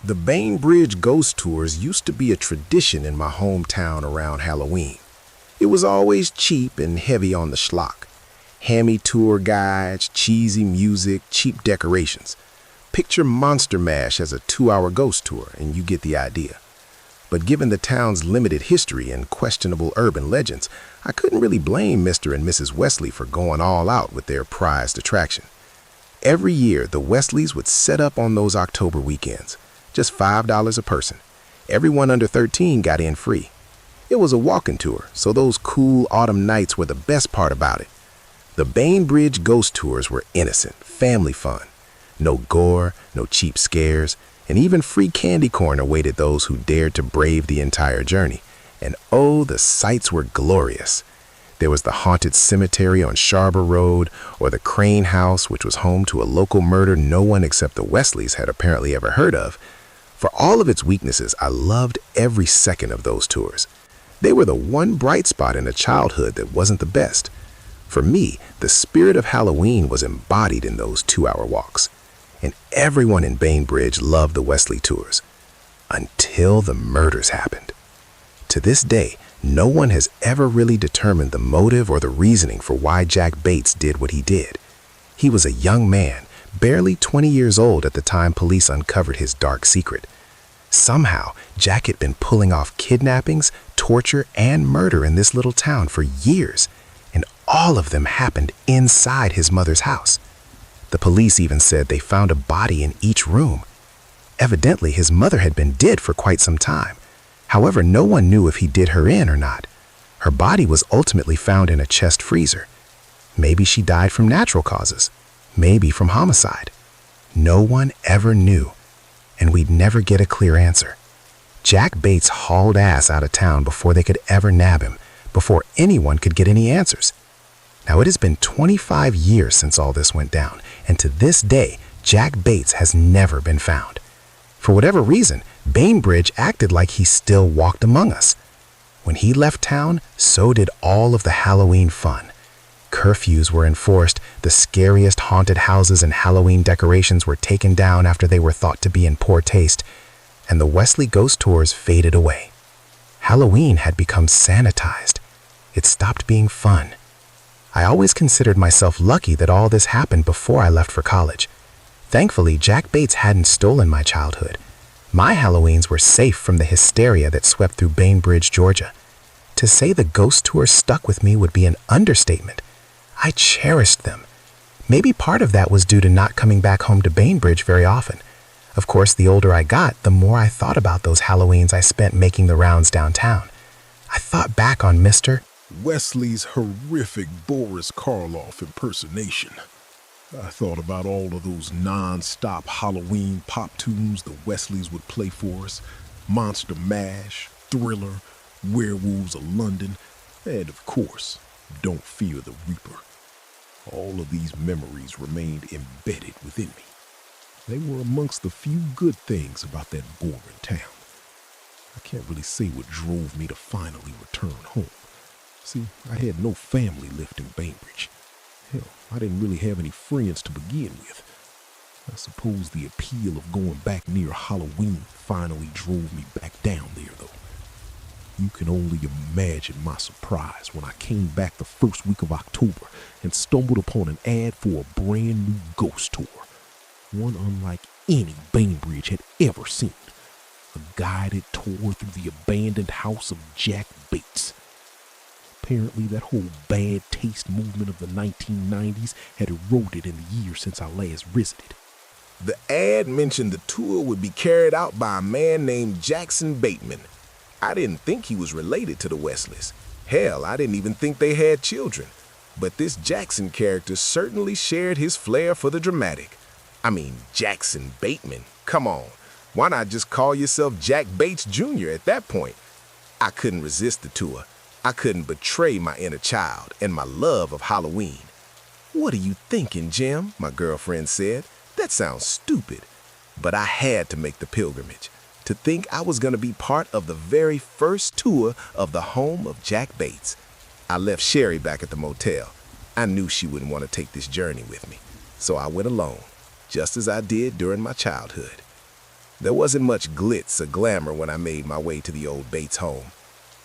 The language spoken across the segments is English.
The Bainbridge Ghost Tours used to be a tradition in my hometown around Halloween. It was always cheap and heavy on the schlock. Hammy tour guides, cheesy music, cheap decorations. Picture Monster Mash as a 2-hour ghost tour and you get the idea. But given the town's limited history and questionable urban legends, I couldn't really blame Mr. and Mrs. Wesley for going all out with their prized attraction. Every year, the Wesleys would set up on those October weekends. Just $5 a person. Everyone under 13 got in free. It was a walking tour, so those cool autumn nights were the best part about it. The Bainbridge Ghost Tours were innocent, family fun. No gore, no cheap scares, and even free candy corn awaited those who dared to brave the entire journey. And oh, the sights were glorious. There was the haunted cemetery on Sharber Road, or the Crane House, which was home to a local murder no one except the Wesleys had apparently ever heard of. For all of its weaknesses, I loved every second of those tours. They were the one bright spot in a childhood that wasn't the best. For me, the spirit of Halloween was embodied in those 2-hour walks. And everyone in Bainbridge loved the Wesley tours. Until the murders happened. To this day, no one has ever really determined the motive or the reasoning for why Jack Bates did what he did. He was a young man, barely 20 years old at the time police uncovered his dark secret. Somehow, Jack had been pulling off kidnappings, torture, and murder in this little town for years, and all of them happened inside his mother's house. The police even said they found a body in each room. Evidently, his mother had been dead for quite some time. However, no one knew if he did her in or not. Her body was ultimately found in a chest freezer. Maybe she died from natural causes. Maybe from homicide. No one ever knew, and we'd never get a clear answer. Jack Bates hauled ass out of town before they could ever nab him, before anyone could get any answers. Now, it has been 25 years since all this went down, and to this day, Jack Bates has never been found. For whatever reason, Bainbridge acted like he still walked among us. When he left town, so did all of the Halloween fun. Curfews were enforced, the scariest haunted houses and Halloween decorations were taken down after they were thought to be in poor taste, and the Wesley ghost tours faded away. Halloween had become sanitized. It stopped being fun. I always considered myself lucky that all this happened before I left for college. Thankfully, Jack Bates hadn't stolen my childhood. My Halloweens were safe from the hysteria that swept through Bainbridge, Georgia. To say the ghost tour stuck with me would be an understatement. I cherished them. Maybe part of that was due to not coming back home to Bainbridge very often. Of course, the older I got, the more I thought about those Halloweens I spent making the rounds downtown. I thought back on Mr. Wesley's horrific Boris Karloff impersonation. I thought about all of those non-stop Halloween pop tunes the Wesleys would play for us. Monster Mash, Thriller, Werewolves of London, and of course, Don't Fear the Reaper. All of these memories remained embedded within me. They were amongst the few good things about that boring town. I can't really say what drove me to finally return home. See, I had no family left in Bainbridge. Hell, I didn't really have any friends to begin with. I suppose the appeal of going back near Halloween finally drove me back down there, though. You can only imagine my surprise when I came back the first week of October and stumbled upon an ad for a brand new ghost tour. One unlike any Bainbridge had ever seen. A guided tour through the abandoned house of Jack Bates. Apparently, that whole bad taste movement of the 1990s had eroded in the years since I last visited. The ad mentioned the tour would be carried out by a man named Jackson Bateman. I didn't think he was related to the Wesleys. Hell, I didn't even think they had children. But this Jackson character certainly shared his flair for the dramatic. I mean, Jackson Bateman. Come on. Why not just call yourself Jack Bates Jr. at that point? I couldn't resist the tour. I couldn't betray my inner child and my love of Halloween. "What are you thinking, Jim?" my girlfriend said. "That sounds stupid." But I had to make the pilgrimage. To think I was going to be part of the very first tour of the home of Jack Bates. I left Sherry back at the motel. I knew she wouldn't want to take this journey with me, so I went alone, just as I did during my childhood. There wasn't much glitz or glamour when I made my way to the old Bates home.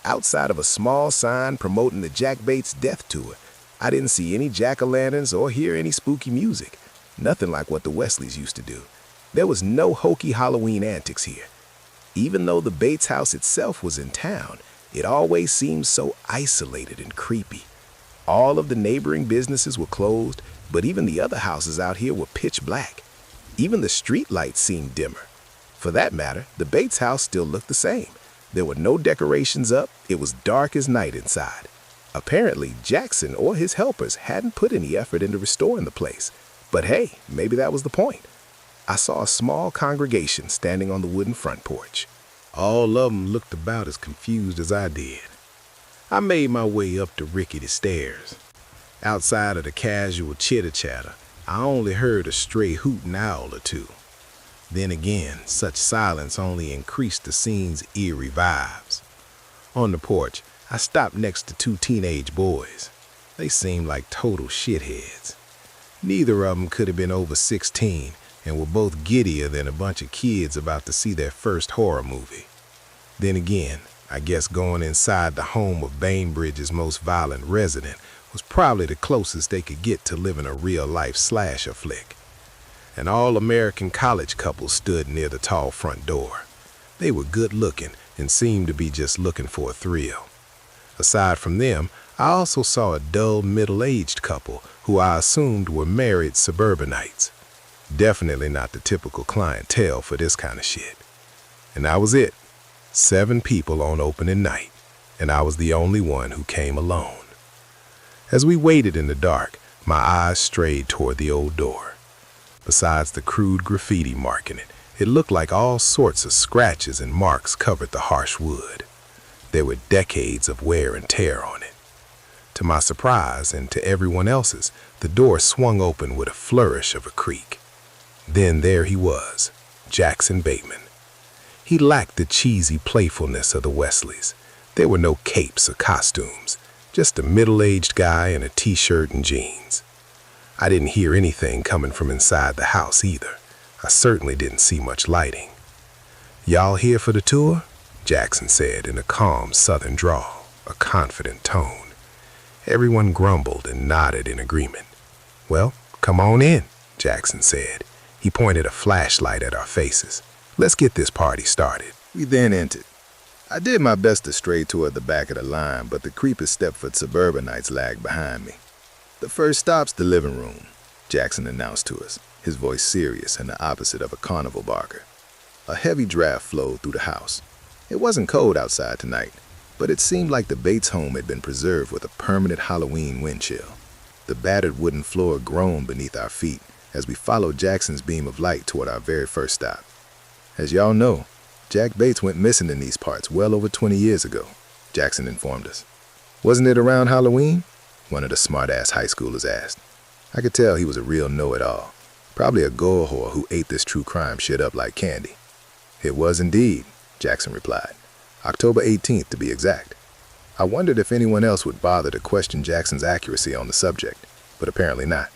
Outside of a small sign promoting the Jack Bates Death Tour, I didn't see any jack-o'-lanterns or hear any spooky music. Nothing like what the Wesleys used to do. There was no hokey Halloween antics here. Even though the Bates house itself was in town, it always seemed so isolated and creepy. All of the neighboring businesses were closed, but even the other houses out here were pitch black. Even the street lights seemed dimmer. For that matter, the Bates house still looked the same. There were no decorations up. It was dark as night inside. Apparently, Jackson or his helpers hadn't put any effort into restoring the place. But hey, maybe that was the point. I saw a small congregation standing on the wooden front porch. All of them looked about as confused as I did. I made my way up the rickety stairs. Outside of the casual chitter-chatter, I only heard a stray hooting owl or two. Then again, such silence only increased the scene's eerie vibes. On the porch, I stopped next to two teenage boys. They seemed like total shitheads. Neither of them could have been over 16 and were both giddier than a bunch of kids about to see their first horror movie. Then again, I guess going inside the home of Bainbridge's most violent resident was probably the closest they could get to living a real-life slasher flick. An all-American college couple stood near the tall front door. They were good-looking and seemed to be just looking for a thrill. Aside from them, I also saw a dull middle-aged couple who I assumed were married suburbanites. Definitely not the typical clientele for this kind of shit. And that was it. 7 people on opening night, and I was the only one who came alone. As we waited in the dark, my eyes strayed toward the old door. Besides the crude graffiti marking it, it looked like all sorts of scratches and marks covered the harsh wood. There were decades of wear and tear on it. To my surprise, and to everyone else's, the door swung open with a flourish of a creak. Then there he was, Jackson Bateman. He lacked the cheesy playfulness of the Wesleys. There were no capes or costumes, just a middle-aged guy in a t-shirt and jeans. I didn't hear anything coming from inside the house either. I certainly didn't see much lighting. "Y'all here for the tour?" Jackson said in a calm southern drawl, a confident tone. Everyone grumbled and nodded in agreement. "Well, come on in," Jackson said. He pointed a flashlight at our faces. "Let's get this party started." We then entered. I did my best to stray toward the back of the line, but the creepy Stepford suburbanites lagged behind me. "The first stop's the living room," Jackson announced to us, his voice serious and the opposite of a carnival barker. A heavy draft flowed through the house. It wasn't cold outside tonight, but it seemed like the Bates home had been preserved with a permanent Halloween wind chill. The battered wooden floor groaned beneath our feet as we followed Jackson's beam of light toward our very first stop. "As y'all know, Jack Bates went missing in these parts well over 20 years ago," Jackson informed us. "Wasn't it around Halloween?" one of the smart-ass high schoolers asked. I could tell he was a real know-it-all, probably a gore whore who ate this true crime shit up like candy. "It was indeed," Jackson replied. "October 18th to be exact." I wondered if anyone else would bother to question Jackson's accuracy on the subject, but apparently not.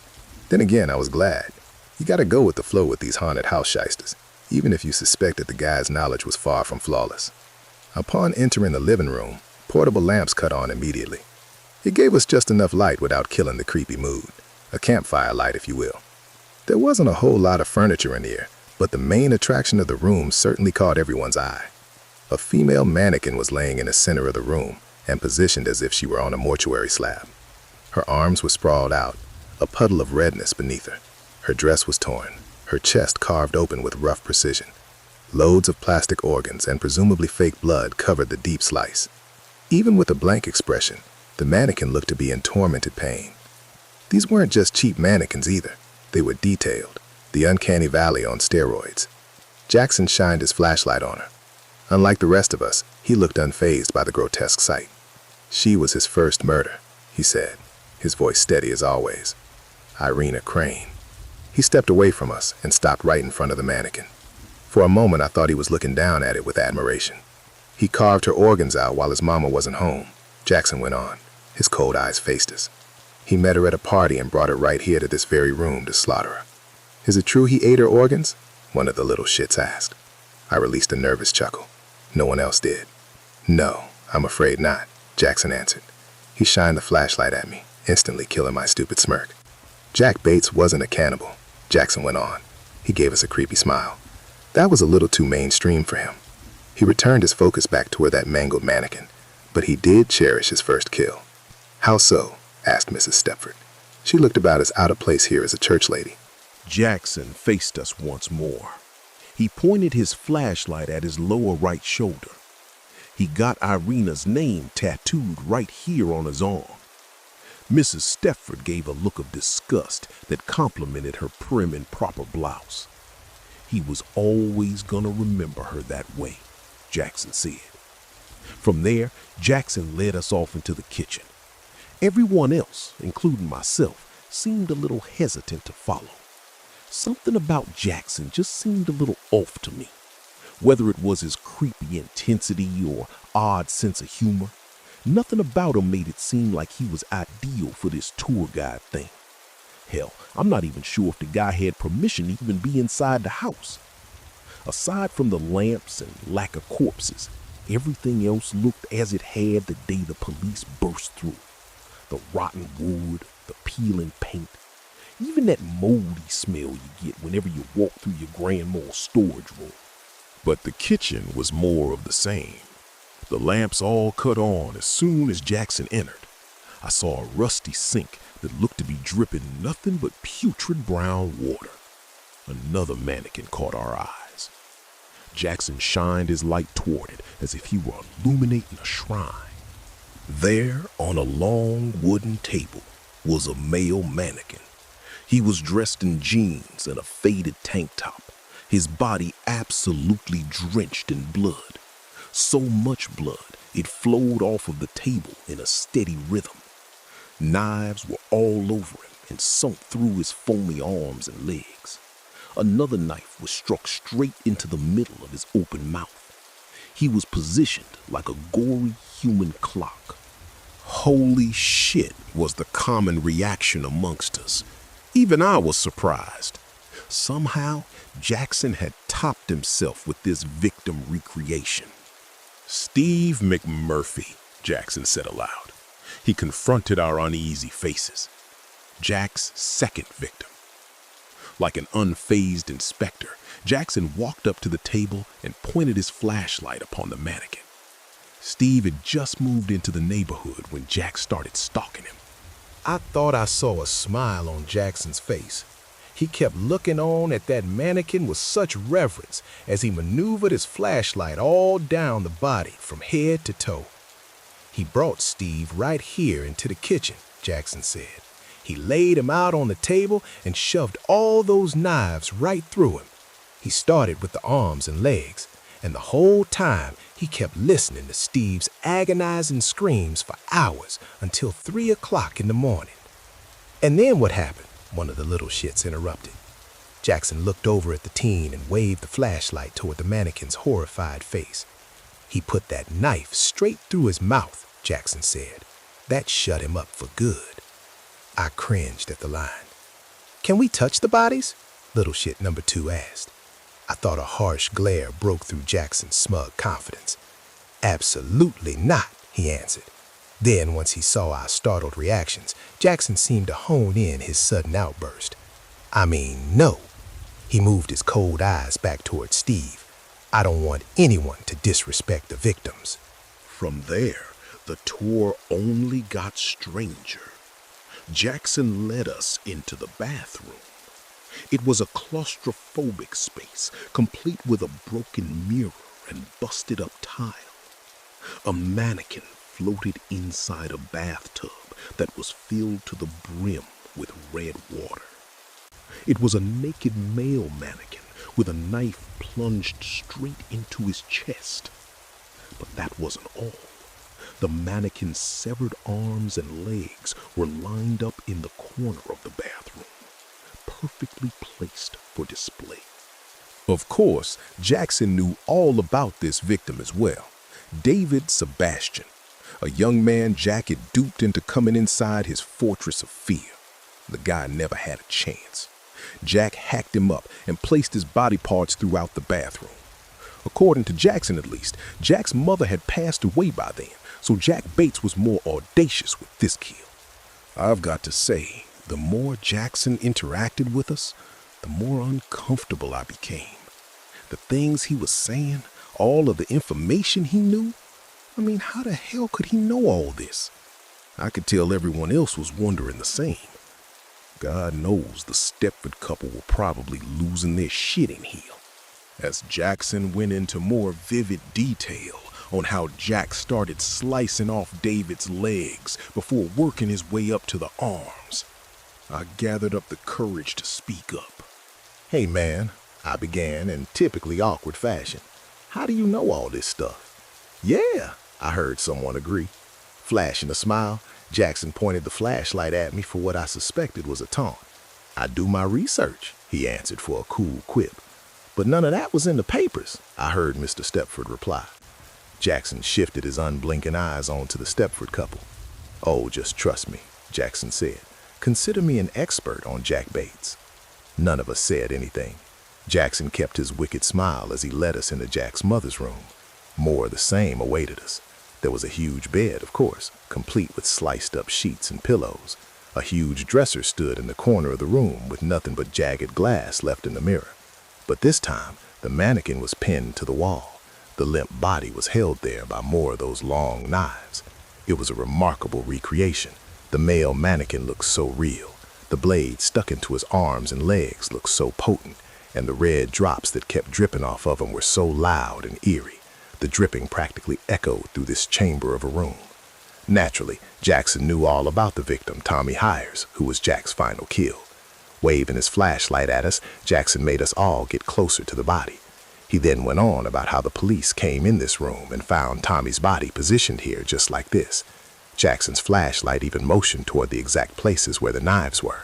Then again, I was glad. You gotta go with the flow with these haunted house shysters, even if you suspect that the guy's knowledge was far from flawless. Upon entering the living room, portable lamps cut on immediately. It gave us just enough light without killing the creepy mood, a campfire light if you will. There wasn't a whole lot of furniture in here, but the main attraction of the room certainly caught everyone's eye. A female mannequin was laying in the center of the room and positioned as if she were on a mortuary slab. Her arms were sprawled out, a puddle of redness beneath her. Her dress was torn, her chest carved open with rough precision. Loads of plastic organs and presumably fake blood covered the deep slice. Even with a blank expression, the mannequin looked to be in tormented pain. These weren't just cheap mannequins either. They were detailed, the uncanny valley on steroids. Jackson shined his flashlight on her. Unlike the rest of us, he looked unfazed by the grotesque sight. "She was his first murder," he said, his voice steady as always. "Irena Crane." He stepped away from us and stopped right in front of the mannequin. For a moment, I thought he was looking down at it with admiration. "He carved her organs out while his mama wasn't home," Jackson went on. His cold eyes faced us. "He met her at a party and brought her right here to this very room to slaughter her." "Is it true he ate her organs?" one of the little shits asked. I released a nervous chuckle. No one else did. No, I'm afraid not, Jackson answered. He shined the flashlight at me, instantly killing my stupid smirk. Jack Bates wasn't a cannibal, Jackson went on. He gave us a creepy smile. That was a little too mainstream for him. He returned his focus back toward that mangled mannequin, but he did cherish his first kill. How so? Asked Mrs. Stepford. She looked about as out of place here as a church lady. Jackson faced us once more. He pointed his flashlight at his lower right shoulder. He got Irina's name tattooed right here on his arm. Mrs. Stepford gave a look of disgust that complemented her prim and proper blouse. He was always gonna remember her that way, Jackson said. From there, Jackson led us off into the kitchen. Everyone else, including myself, seemed a little hesitant to follow. Something about Jackson just seemed a little off to me. Whether it was his creepy intensity or odd sense of humor, nothing about him made it seem like he was ideal for this tour guide thing. Hell, I'm not even sure if the guy had permission to even be inside the house. Aside from the lamps and lack of corpses, everything else looked as it had the day the police burst through. The rotten wood, the peeling paint, even that moldy smell you get whenever you walk through your grandma's storage room. But the kitchen was more of the same. The lamps all cut on as soon as Jackson entered. I saw a rusty sink that looked to be dripping nothing but putrid brown water. Another mannequin caught our eyes. Jackson shined his light toward it as if he were illuminating a shrine. There, on a long wooden table, was a male mannequin. He was dressed in jeans and a faded tank top, his body absolutely drenched in blood. So much blood, it flowed off of the table in a steady rhythm. Knives were all over him and sunk through his foamy arms and legs. Another knife was struck straight into the middle of his open mouth. He was positioned like a gory human clock. Holy shit, was the common reaction amongst us. Even I was surprised. Somehow, Jackson had topped himself with this victim recreation. "Steve McMurphy," Jackson said aloud. He confronted our uneasy faces. Jack's second victim. Like an unfazed inspector, Jackson walked up to the table and pointed his flashlight upon the mannequin. Steve had just moved into the neighborhood when Jack started stalking him. I thought I saw a smile on Jackson's face. He kept looking on at that mannequin with such reverence as he maneuvered his flashlight all down the body from head to toe. "He brought Steve right here into the kitchen," Jackson said. "He laid him out on the table and shoved all those knives right through him. He started with the arms and legs, and the whole time he kept listening to Steve's agonizing screams for hours until 3 o'clock in the morning." "And then what happened?" one of the little shits interrupted. Jackson looked over at the teen and waved the flashlight toward the mannequin's horrified face. "He put that knife straight through his mouth," Jackson said. "That shut him up for good." I cringed at the line. "Can we touch the bodies?" little shit number 2 asked. I thought a harsh glare broke through Jackson's smug confidence. "Absolutely not," he answered. Then, once he saw our startled reactions, Jackson seemed to hone in his sudden outburst. "I mean, no." He moved his cold eyes back toward Steve. "I don't want anyone to disrespect the victims." From there, the tour only got stranger. Jackson led us into the bathroom. It was a claustrophobic space, complete with a broken mirror and busted up tile. A mannequin floated inside a bathtub that was filled to the brim with red water. It was a naked male mannequin with a knife plunged straight into his chest. But that wasn't all. The mannequin's severed arms and legs were lined up in the corner of the bathroom, perfectly placed for display. Of course, Jackson knew all about this victim as well. David Sebastian, a young man Jack had duped into coming inside his fortress of fear. The guy never had a chance. Jack hacked him up and placed his body parts throughout the bathroom. According to Jackson at least, Jack's mother had passed away by then, so Jack Bates was more audacious with this kill. I've got to say, the more Jackson interacted with us, the more uncomfortable I became. The things he was saying, all of the information he knew, how the hell could he know all this? I could tell everyone else was wondering the same. God knows the Stepford couple were probably losing their shit in here. As Jackson went into more vivid detail on how Jack started slicing off David's legs before working his way up to the arms, I gathered up the courage to speak up. Hey man, I began in typically awkward fashion. How do you know all this stuff? Yeah, I heard someone agree. Flashing a smile, Jackson pointed the flashlight at me for what I suspected was a taunt. I do my research, he answered for a cool quip. But none of that was in the papers, I heard Mr. Stepford reply. Jackson shifted his unblinking eyes onto the Stepford couple. Oh, just trust me, Jackson said. Consider me an expert on Jack Bates. None of us said anything. Jackson kept his wicked smile as he led us into Jack's mother's room. More of the same awaited us. There was a huge bed, of course, complete with sliced-up sheets and pillows. A huge dresser stood in the corner of the room with nothing but jagged glass left in the mirror. But this time, the mannequin was pinned to the wall. The limp body was held there by more of those long knives. It was a remarkable recreation. The male mannequin looked so real. The blades stuck into his arms and legs looked so potent, and the red drops that kept dripping off of him were so loud and eerie. The dripping practically echoed through this chamber of a room. Naturally, Jackson knew all about the victim, Tommy Hires, who was Jack's final kill. Waving his flashlight at us, Jackson made us all get closer to the body. He then went on about how the police came in this room and found Tommy's body positioned here just like this. Jackson's flashlight even motioned toward the exact places where the knives were.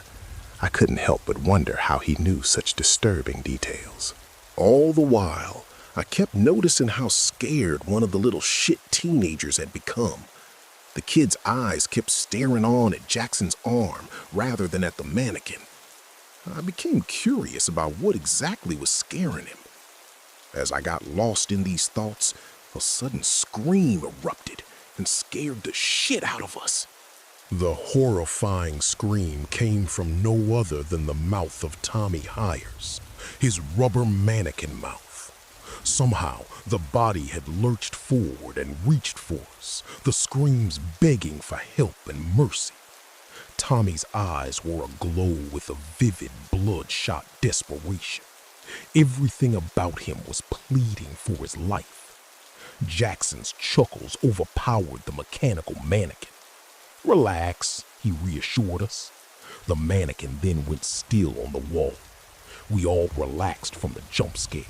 I couldn't help but wonder how he knew such disturbing details. All the while, I kept noticing how scared one of the little shit teenagers had become. The kid's eyes kept staring on at Jackson's arm rather than at the mannequin. I became curious about what exactly was scaring him. As I got lost in these thoughts, a sudden scream erupted and scared the shit out of us. The horrifying scream came from no other than the mouth of Tommy Hires, his rubber mannequin mouth. Somehow, the body had lurched forward and reached for us, the screams begging for help and mercy. Tommy's eyes were aglow with a vivid, bloodshot desperation. Everything about him was pleading for his life. Jackson's chuckles overpowered the mechanical mannequin. "Relax," he reassured us. The mannequin then went still on the wall. We all relaxed from the jump scare.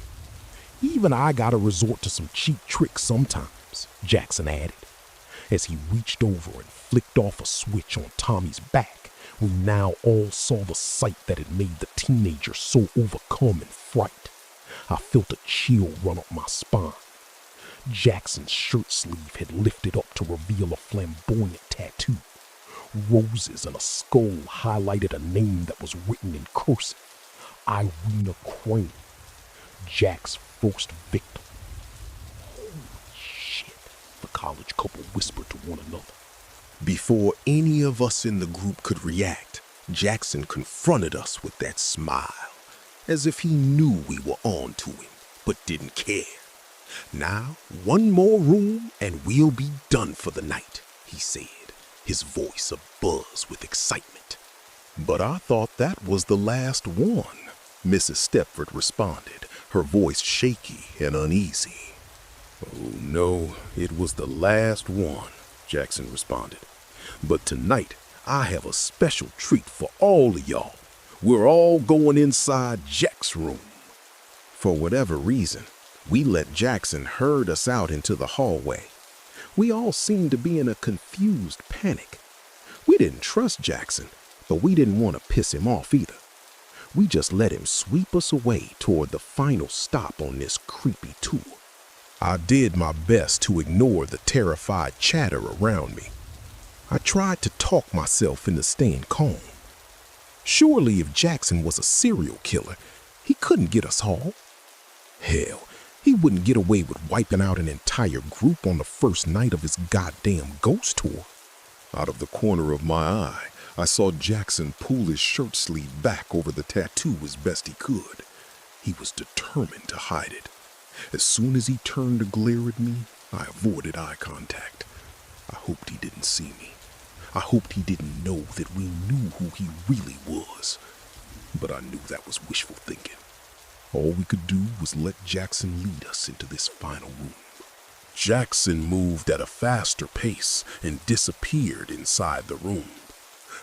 "Even I gotta resort to some cheap tricks sometimes," Jackson added. As he reached over and flicked off a switch on Tommy's back, we now all saw the sight that had made the teenager so overcome in fright. I felt a chill run up my spine. Jackson's shirt sleeve had lifted up to reveal a flamboyant tattoo. Roses and a skull highlighted a name that was written in cursive. Irina Crane, Jack's first victim. Holy shit, the college couple whispered to one another. Before any of us in the group could react, Jackson confronted us with that smile, as if he knew we were on to him, but didn't care. "Now, one more room and we'll be done for the night," he said, his voice abuzz with excitement. "But I thought that was the last one," Mrs. Stepford responded, her voice shaky and uneasy. "Oh no, it was the last one," Jackson responded. "But tonight, I have a special treat for all of y'all. We're all going inside Jack's room." For whatever reason, we let Jackson herd us out into the hallway. We all seemed to be in a confused panic. We didn't trust Jackson, but we didn't want to piss him off either. We just let him sweep us away toward the final stop on this creepy tour. I did my best to ignore the terrified chatter around me. I tried to talk myself into staying calm. Surely if Jackson was a serial killer, he couldn't get us all. Hell, He wouldn't get away with wiping out an entire group on the first night of his goddamn ghost tour. Out of the corner of my eye, I saw Jackson pull his shirt sleeve back over the tattoo as best he could. He was determined to hide it. As soon as he turned to glare at me, I avoided eye contact. I hoped he didn't see me. I hoped he didn't know that we knew who he really was. But I knew that was wishful thinking. All we could do was let Jackson lead us into this final room. Jackson moved at a faster pace and disappeared inside the room.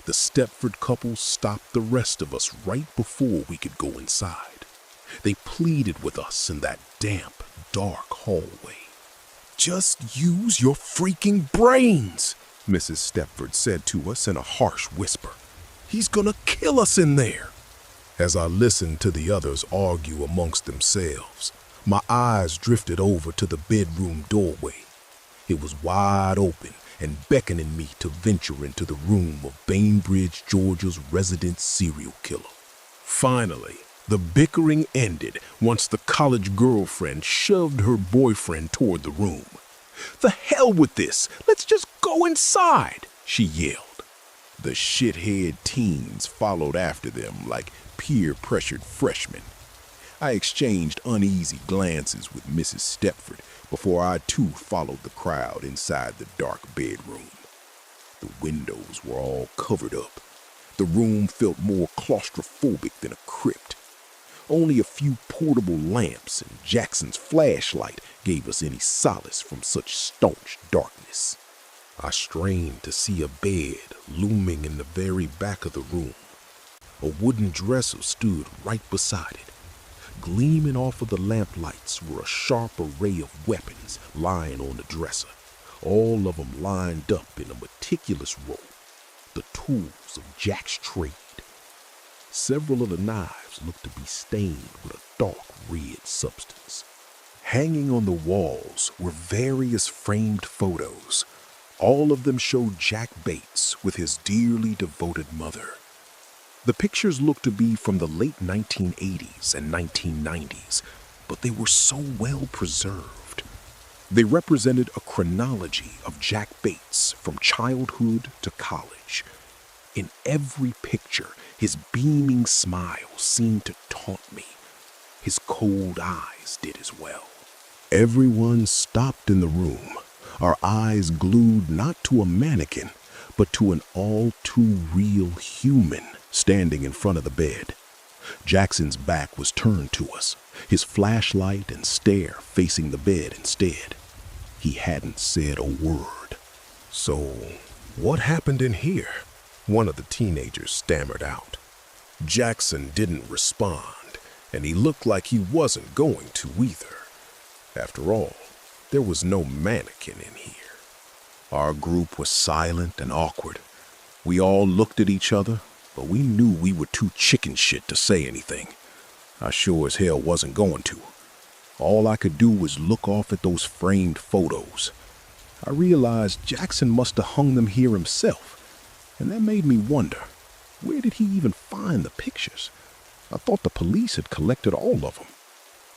The Stepford couple stopped the rest of us right before we could go inside. They pleaded with us in that damp, dark hallway. "Just use your freaking brains," Mrs. Stepford said to us in a harsh whisper. "He's gonna kill us in there." As I listened to the others argue amongst themselves, my eyes drifted over to the bedroom doorway. It was wide open and beckoning me to venture into the room of Bainbridge, Georgia's resident serial killer. Finally, the bickering ended once the college girlfriend shoved her boyfriend toward the room. "The hell with this! Let's just go inside!" she yelled. The shithead teens followed after them like peer-pressured freshmen. I exchanged uneasy glances with Mrs. Stepford before I too followed the crowd inside the dark bedroom. The windows were all covered up. The room felt more claustrophobic than a crypt. Only a few portable lamps and Jackson's flashlight gave us any solace from such staunch darkness. I strained to see a bed looming in the very back of the room. A wooden dresser stood right beside it. Gleaming off of the lamplights were a sharp array of weapons lying on the dresser, all of them lined up in a meticulous row, the tools of Jack's trade. Several of the knives looked to be stained with a dark red substance. Hanging on the walls were various framed photos. All of them showed Jack Bates with his dearly devoted mother. The pictures looked to be from the late 1980s and 1990s, but they were so well preserved. They represented a chronology of Jack Bates from childhood to college. In every picture, his beaming smile seemed to taunt me. His cold eyes did as well. Everyone stopped in the room, our eyes glued not to a mannequin, but to an all-too-real human standing in front of the bed. Jackson's back was turned to us, his flashlight and stare facing the bed instead. He hadn't said a word. "So, what happened in here?" one of the teenagers stammered out. Jackson didn't respond, and he looked like he wasn't going to either. After all, there was no mannequin in here. Our group was silent and awkward. We all looked at each other, but we knew we were too chicken shit to say anything. I sure as hell wasn't going to. All I could do was look off at those framed photos. I realized Jackson must have hung them here himself, and that made me wonder, where did he even find the pictures? I thought the police had collected all of them.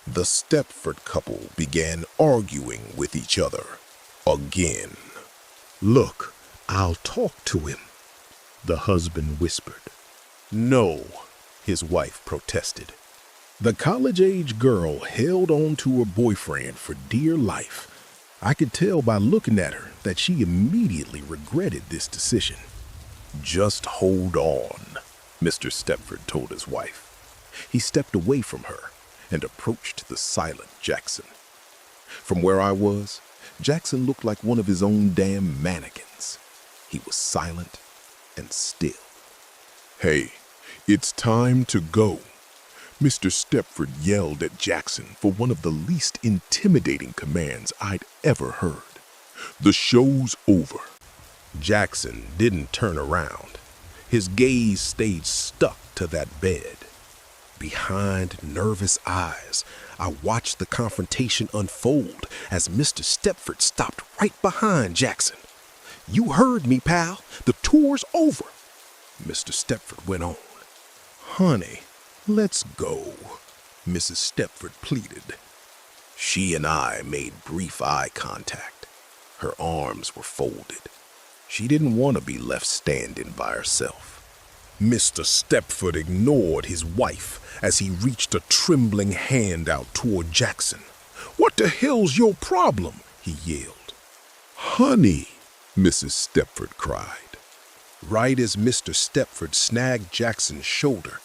The Stepford couple began arguing with each other again. "Look, I'll talk to him," the husband whispered. "No," his wife protested. The college-age girl held on to her boyfriend for dear life. I could tell by looking at her that she immediately regretted this decision. "Just hold on," Mr. Stepford told his wife. He stepped away from her and approached the silent Jackson. From where I was, Jackson looked like one of his own damn mannequins. He was silent and still. "Hey, it's time to go," Mr. Stepford yelled at Jackson for one of the least intimidating commands I'd ever heard. "The show's over." Jackson didn't turn around. His gaze stayed stuck to that bed. Behind nervous eyes, I watched the confrontation unfold as Mr. Stepford stopped right behind Jackson. "You heard me, pal. The tour's over," Mr. Stepford went on. "Honey, let's go," Mrs. Stepford pleaded. She and I made brief eye contact. Her arms were folded. She didn't want to be left standing by herself. Mr. Stepford ignored his wife as he reached a trembling hand out toward Jackson. "What the hell's your problem?" he yelled. "Honey," Mrs. Stepford cried. Right as Mr. Stepford snagged Jackson's shoulder,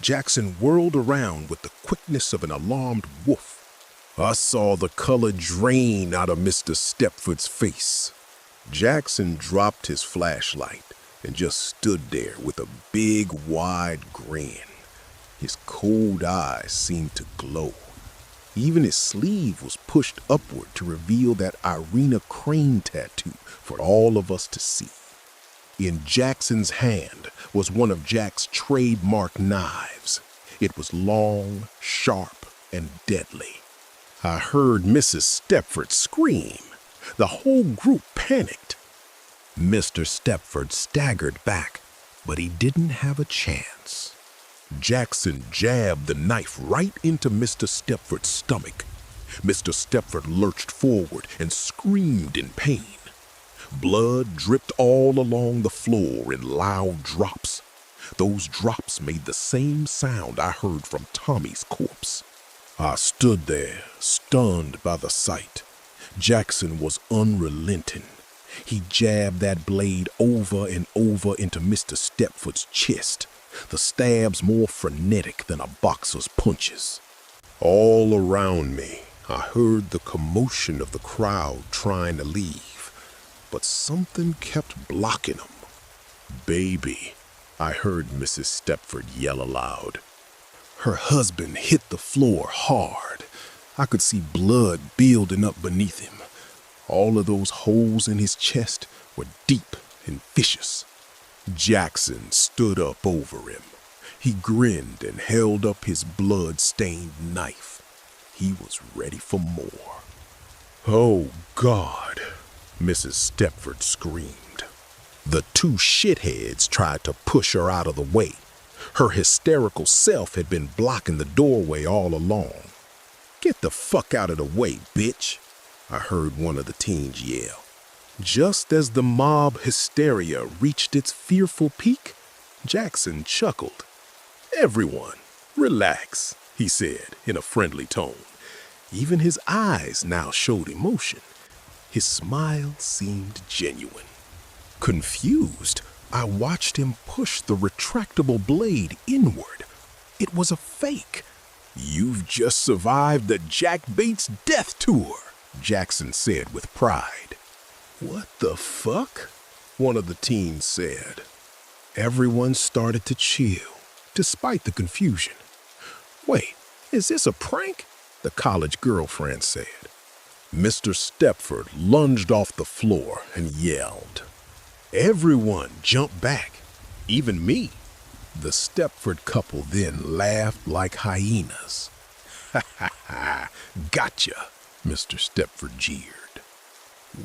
Jackson whirled around with the quickness of an alarmed wolf. I saw the color drain out of Mr. Stepford's face. Jackson dropped his flashlight and just stood there with a big, wide grin. His cold eyes seemed to glow. Even his sleeve was pushed upward to reveal that Irina Crane tattoo for all of us to see. In Jackson's hand was one of Jack's trademark knives. It was long, sharp, and deadly. I heard Mrs. Stepford scream. The whole group panicked. Mr. Stepford staggered back, but he didn't have a chance. Jackson jabbed the knife right into Mr. Stepford's stomach. Mr. Stepford lurched forward and screamed in pain. Blood dripped all along the floor in loud drops. Those drops made the same sound I heard from Tommy's corpse. I stood there, stunned by the sight. Jackson was unrelenting. He jabbed that blade over and over into Mr. Stepford's chest, the stabs more frenetic than a boxer's punches. All around me, I heard the commotion of the crowd trying to leave, but something kept blocking them. "Baby," I heard Mrs. Stepford yell aloud. Her husband hit the floor hard. I could see blood building up beneath him. All of those holes in his chest were deep and vicious. Jackson stood up over him. He grinned and held up his blood-stained knife. He was ready for more. "Oh, God," Mrs. Stepford screamed. The two shitheads tried to push her out of the way. Her hysterical self had been blocking the doorway all along. "Get the fuck out of the way, bitch," I heard one of the teens yell. Just as the mob hysteria reached its fearful peak, Jackson chuckled. "Everyone, relax," he said in a friendly tone. Even his eyes now showed emotion. His smile seemed genuine. Confused, I watched him push the retractable blade inward. It was a fake. "You've just survived the Jack Bates death tour," Jackson said with pride. "What the fuck?" one of the teens said. Everyone started to chill, despite the confusion. "Wait, is this a prank?" the college girlfriend said. Mr. Stepford lunged off the floor and yelled. Everyone jumped back, even me. The Stepford couple then laughed like hyenas. "Ha ha ha, gotcha," Mr. Stepford jeered.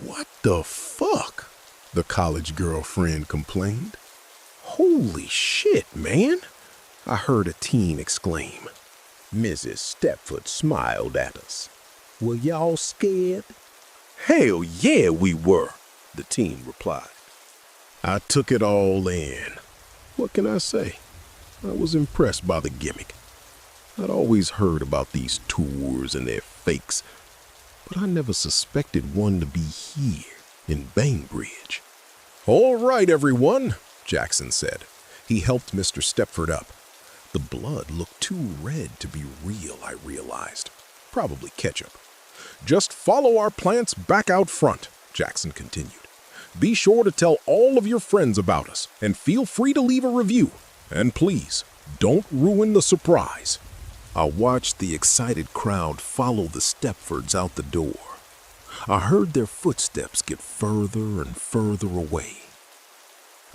"What the fuck?" the college girlfriend complained. "Holy shit, man," I heard a teen exclaim. Mrs. Stepford smiled at us. "Were y'all scared?" "Hell yeah, we were," the teen replied. I took it all in. What can I say? I was impressed by the gimmick. I'd always heard about these tours and their fakes, but I never suspected one to be here in Bainbridge. "All right, everyone," Jackson said. He helped Mr. Stepford up. The blood looked too red to be real, I realized. Probably ketchup. "Just follow our plants back out front," Jackson continued. "Be sure to tell all of your friends about us, and feel free to leave a review. And please, don't ruin the surprise." I watched the excited crowd follow the Stepfords out the door. I heard their footsteps get further and further away.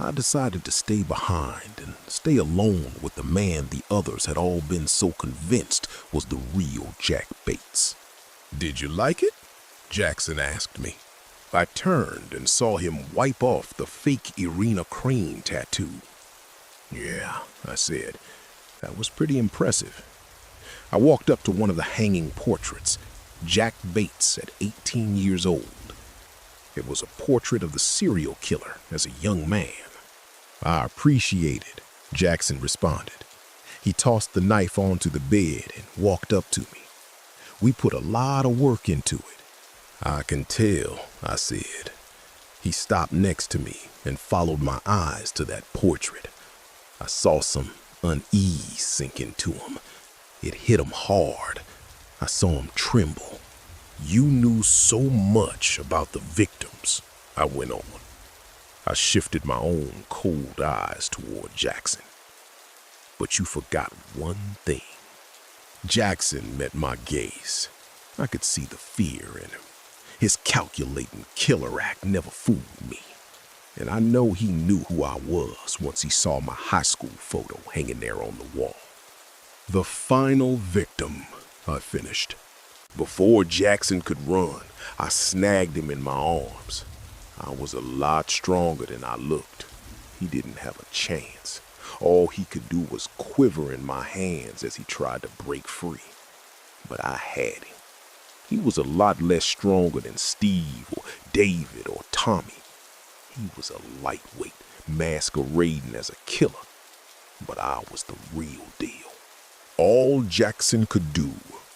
I decided to stay behind and stay alone with the man the others had all been so convinced was the real Jack Bates. "Did you like it?" Jackson asked me. I turned and saw him wipe off the fake Irina Crane tattoo. "Yeah," I said, "that was pretty impressive." I walked up to one of the hanging portraits. Jack Bates at 18 years old. It was a portrait of the serial killer as a young man. I appreciate it, Jackson responded. He tossed the knife onto the bed and walked up to me. We put a lot of work into it. I can tell, I said. He stopped next to me and followed my eyes to that portrait. I saw some unease sink into him. It hit him hard. I saw him tremble. You knew so much about the victims, I went on. I shifted my own cold eyes toward Jackson. But you forgot one thing. Jackson met my gaze. I could see the fear in him. His calculating killer act never fooled me. And I know he knew who I was once he saw my high school photo hanging there on the wall. The final victim, I finished. Before Jackson could run, I snagged him in my arms. I was a lot stronger than I looked. He didn't have a chance. All he could do was quiver in my hands as he tried to break free. But I had him. He was a lot less stronger than Steve or David or Tommy. He was a lightweight, masquerading as a killer. But I was the real deal. All Jackson could do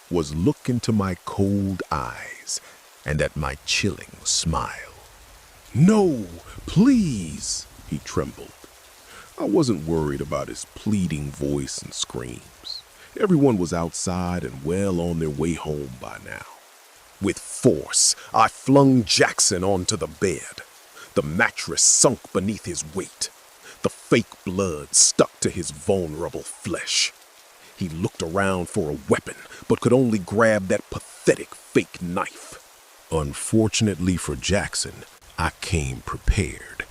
was look into my cold eyes and at my chilling smile. No, please, he trembled. I wasn't worried about his pleading voice and screams. Everyone was outside and well on their way home by now. With force, I flung Jackson onto the bed. The mattress sunk beneath his weight. The fake blood stuck to his vulnerable flesh. He looked around for a weapon, but could only grab that pathetic fake knife. Unfortunately for Jackson, I came prepared.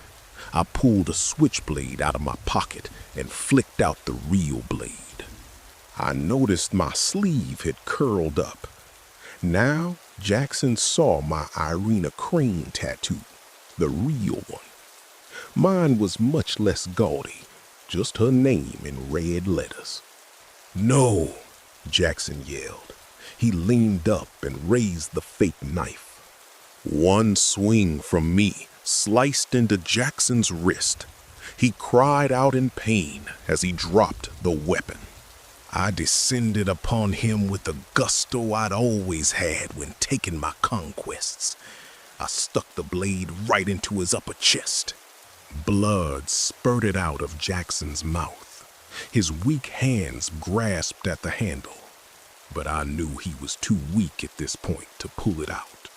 I pulled a switchblade out of my pocket and flicked out the real blade. I noticed my sleeve had curled up. Now Jackson saw my Irina Crane tattoo, the real one. Mine was much less gaudy, just her name in red letters. No, Jackson yelled. He leaned up and raised the fake knife. One swing from me sliced into Jackson's wrist. He cried out in pain as he dropped the weapon. I descended upon him with the gusto I'd always had when taking my conquests. I stuck the blade right into his upper chest. Blood spurted out of Jackson's mouth. His weak hands grasped at the handle, but I knew he was too weak at this point to pull it out.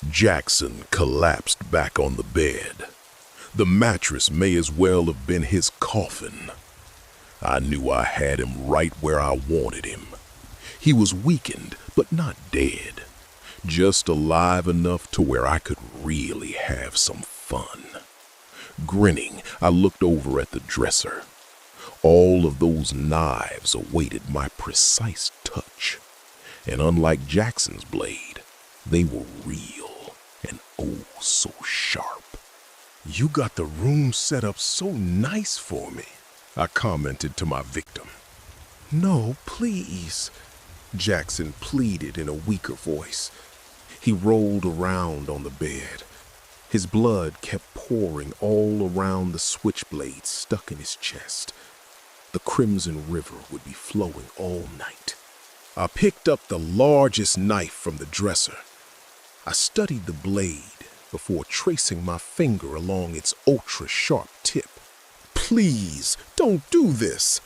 Jackson collapsed back on the bed. The mattress may as well have been his coffin. I knew I had him right where I wanted him. He was weakened, but not dead. Just alive enough to where I could really have some fun. Grinning, I looked over at the dresser. All of those knives awaited my precise touch. And unlike Jackson's blade, they were real and oh so sharp. You got the room set up so nice for me, I commented to my victim. No, please, Jackson pleaded in a weaker voice. He rolled around on the bed. His blood kept pouring all around the switchblade stuck in his chest. The crimson river would be flowing all night. I picked up the largest knife from the dresser. I studied the blade before tracing my finger along its ultra-sharp tip. Please, don't do this,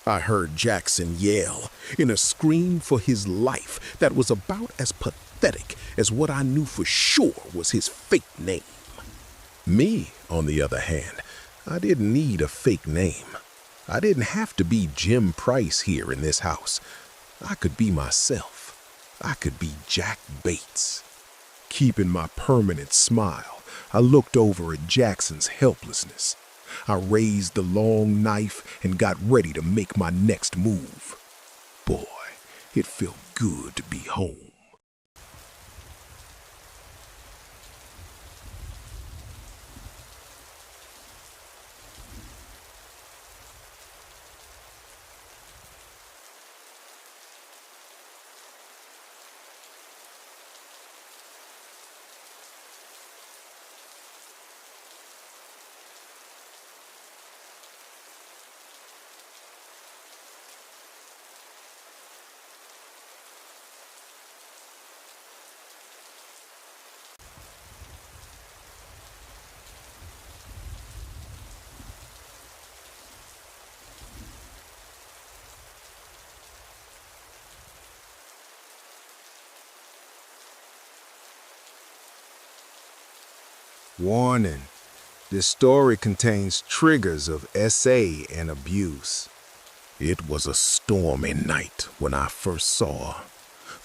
I heard Jackson yell in a scream for his life that was about as pathetic as what I knew for sure was his fake name. Me, on the other hand, I didn't need a fake name. I didn't have to be Jim Price here in this house. I could be myself. I could be Jack Bates. Keeping my permanent smile, I looked over at Jackson's helplessness. I raised the long knife and got ready to make my next move. Boy, it felt good to be home. Warning: this story contains triggers of SA and abuse. It was a stormy night when I first saw her.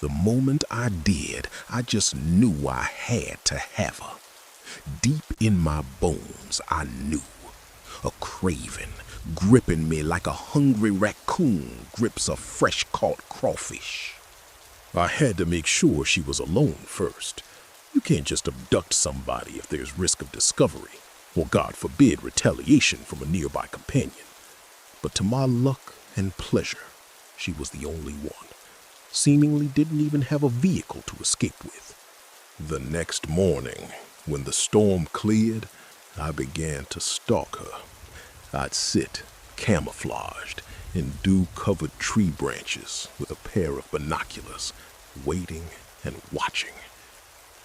The moment I did, I just knew I had to have her. Deep in my bones, I knew. A craving gripping me like a hungry raccoon grips a fresh-caught crawfish. I had to make sure she was alone first. You can't just abduct somebody if there's risk of discovery, or God forbid retaliation from a nearby companion. But to my luck and pleasure, she was the only one. Seemingly didn't even have a vehicle to escape with. The next morning, when the storm cleared, I began to stalk her. I'd sit, camouflaged, in dew-covered tree branches with a pair of binoculars, waiting and watching.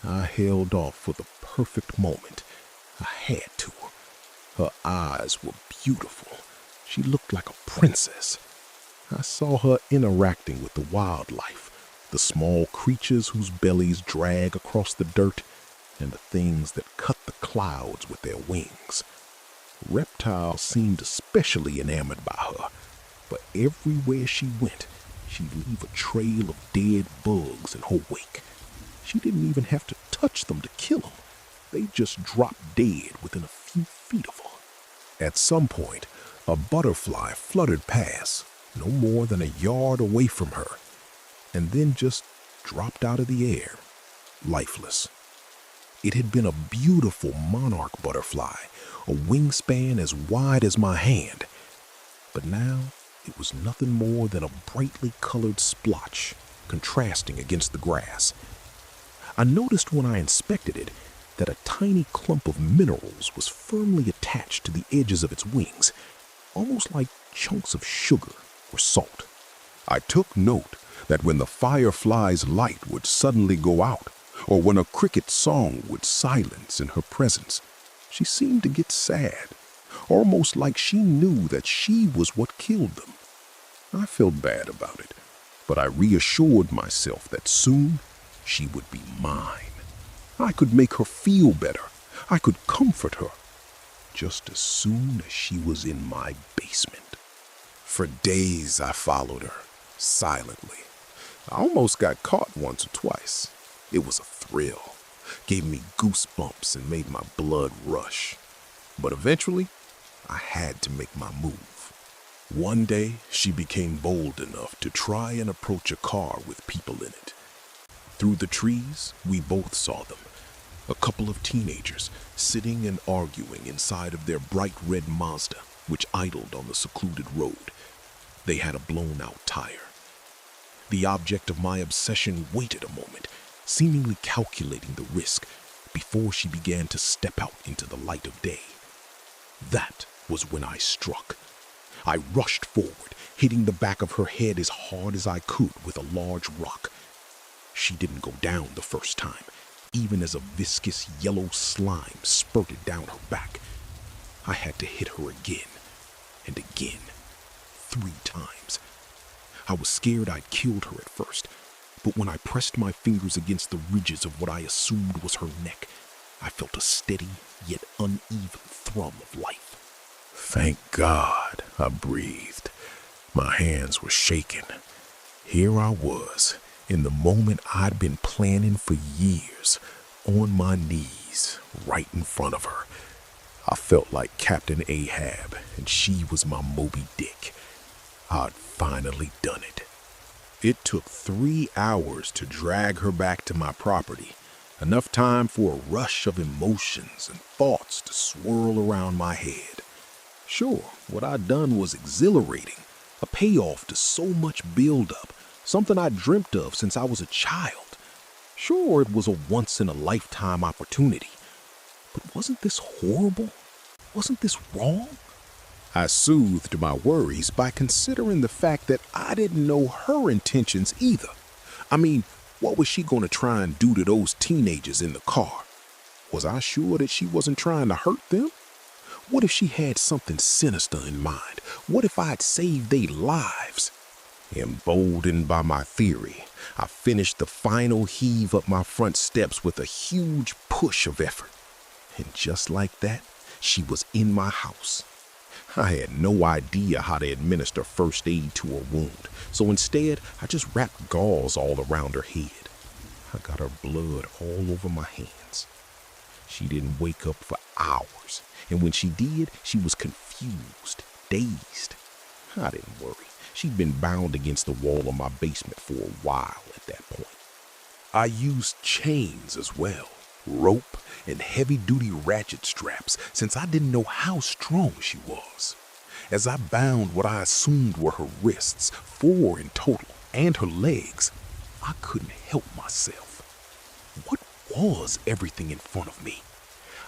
I held off for the perfect moment. I had to. Her eyes were beautiful. She looked like a princess. I saw her interacting with the wildlife, the small creatures whose bellies drag across the dirt, and the things that cut the clouds with their wings. Reptiles seemed especially enamored by her, but everywhere she went, she'd leave a trail of dead bugs in her wake. She didn't even have to touch them to kill them. They just dropped dead within a few feet of her. At some point, a butterfly fluttered past, no more than a yard away from her, and then just dropped out of the air, lifeless. It had been a beautiful monarch butterfly, a wingspan as wide as my hand, but now it was nothing more than a brightly colored splotch contrasting against the grass. I noticed when I inspected it that a tiny clump of minerals was firmly attached to the edges of its wings, almost like chunks of sugar or salt. I took note that when the firefly's light would suddenly go out, or when a cricket's song would silence in her presence, she seemed to get sad, almost like she knew that she was what killed them. I felt bad about it, but I reassured myself that soon she would be mine. I could make her feel better. I could comfort her, just as soon as she was in my basement. For days I followed her, silently. I almost got caught once or twice. It was a thrill, gave me goosebumps and made my blood rush. But eventually, I had to make my move. One day, she became bold enough to try and approach a car with people in it. Through the trees, we both saw them. A couple of teenagers sitting and arguing inside of their bright red Mazda, which idled on the secluded road. They had a blown-out tire. The object of my obsession waited a moment, seemingly calculating the risk before she began to step out into the light of day. That was when I struck. I rushed forward, hitting the back of her head as hard as I could with a large rock. She didn't go down the first time, even as a viscous yellow slime spurted down her back. I had to hit her again and again, 3 times. I was scared I'd killed her at first, but when I pressed my fingers against the ridges of what I assumed was her neck, I felt a steady yet uneven thrum of life. Thank God, I breathed. My hands were shaking. Here I was, in the moment I'd been planning for years, on my knees, right in front of her. I felt like Captain Ahab, and she was my Moby Dick. I'd finally done it. It took 3 hours to drag her back to my property, enough time for a rush of emotions and thoughts to swirl around my head. Sure, what I'd done was exhilarating, a payoff to so much buildup, something I dreamt of since I was a child. Sure, it was a once-in-a-lifetime opportunity, but wasn't this horrible? Wasn't this wrong? I soothed my worries by considering the fact that I didn't know her intentions either. I mean, what was she going to try and do to those teenagers in the car? Was I sure that she wasn't trying to hurt them? What if she had something sinister in mind? What if I'd saved their lives? Emboldened by my theory, I finished the final heave up my front steps with a huge push of effort. And just like that, she was in my house. I had no idea how to administer first aid to her wound, so instead I just wrapped gauze all around her head. I got her blood all over my hands. She didn't wake up for hours, and when she did, she was confused, dazed. I didn't worry. She'd been bound against the wall of my basement for a while at that point. I used chains as well, rope, and heavy-duty ratchet straps, since I didn't know how strong she was. As I bound what I assumed were her wrists, 4 in total, and her legs, I couldn't help myself. What was everything in front of me?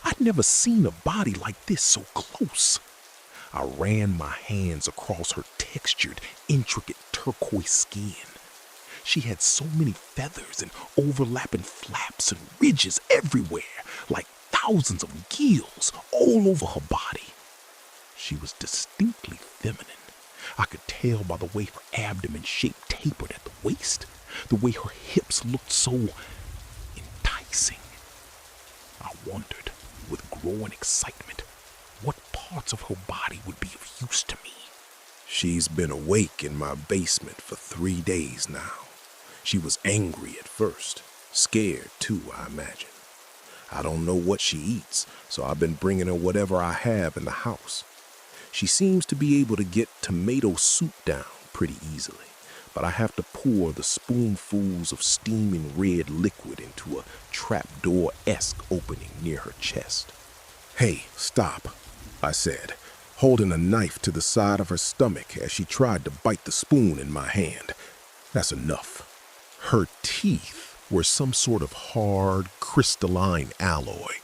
I'd never seen a body like this so close. I ran my hands across her textured, intricate turquoise skin. She had so many feathers and overlapping flaps and ridges everywhere, like thousands of gills all over her body. She was distinctly feminine. I could tell by the way her abdomen shape tapered at the waist, the way her hips looked so enticing. I wondered, with growing excitement, what parts of her body would be of use to me. She's been awake in my basement for 3 days now. She was angry at first, scared too, I imagine. I don't know what she eats, so I've been bringing her whatever I have in the house. She seems to be able to get tomato soup down pretty easily, but I have to pour the spoonfuls of steaming red liquid into a trapdoor-esque opening near her chest. "Hey, stop," I said, holding a knife to the side of her stomach as she tried to bite the spoon in my hand. "That's enough." Her teeth were some sort of hard, crystalline alloy,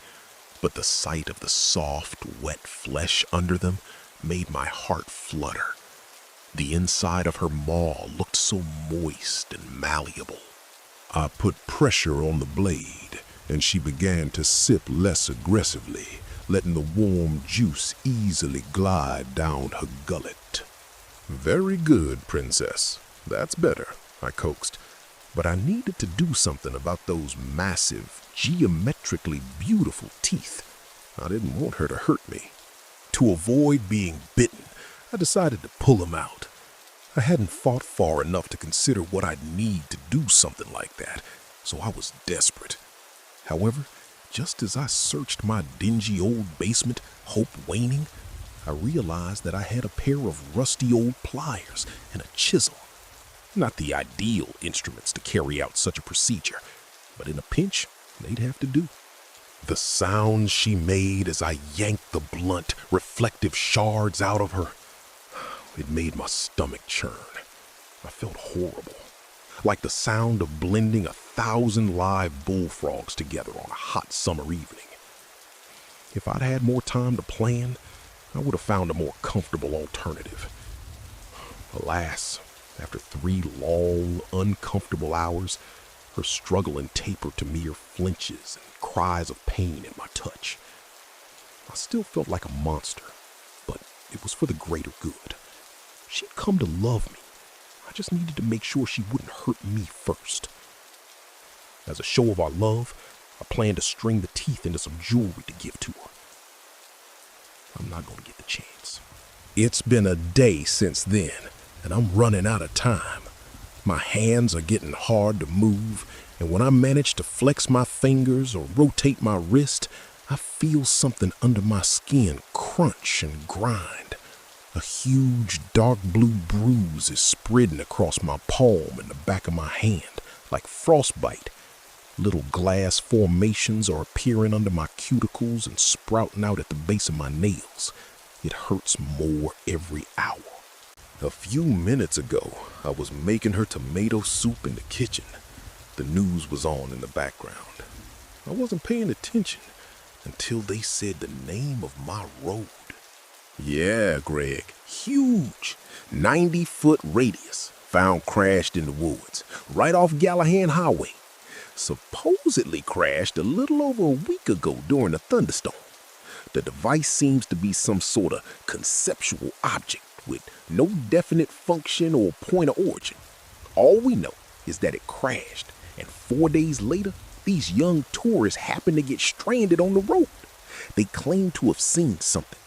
but the sight of the soft, wet flesh under them made my heart flutter. The inside of her maw looked so moist and malleable. I put pressure on the blade, and she began to sip less aggressively, letting the warm juice easily glide down her gullet. "Very good, Princess. That's better," I coaxed. But I needed to do something about those massive, geometrically beautiful teeth. I didn't want her to hurt me. To avoid being bitten, I decided to pull them out. I hadn't fought far enough to consider what I'd need to do something like that, so I was desperate. However, just as I searched my dingy old basement, hope waning, I realized that I had a pair of rusty old pliers and a chisel. Not the ideal instruments to carry out such a procedure, but in a pinch, they'd have to do. The sound she made as I yanked the blunt, reflective shards out of her, it made my stomach churn. I felt horrible, like the sound of blending 1,000 live bullfrogs together on a hot summer evening. If I'd had more time to plan, I would have found a more comfortable alternative. Alas, after 3 long, uncomfortable hours, her struggling tapered to mere flinches and cries of pain at my touch. I still felt like a monster, but it was for the greater good. She'd come to love me. I just needed to make sure she wouldn't hurt me first. As a show of our love, I planned to string the teeth into some jewelry to give to her. I'm not going to get the chance. It's been a day since then, and I'm running out of time. My hands are getting hard to move, and when I manage to flex my fingers or rotate my wrist, I feel something under my skin crunch and grind. A huge dark blue bruise is spreading across my palm and the back of my hand, like frostbite. Little glass formations are appearing under my cuticles and sprouting out at the base of my nails. It hurts more every hour. A few minutes ago, I was making her tomato soup in the kitchen. The news was on in the background. I wasn't paying attention until they said the name of my road. Yeah, Greg, huge, 90-foot radius, found crashed in the woods, right off Gallahan Highway. Supposedly crashed a little over a week ago during a thunderstorm. The device seems to be some sort of conceptual object with no definite function or point of origin. All we know is that it crashed, and 4 days later, these young tourists happened to get stranded on the road. They claimed to have seen something.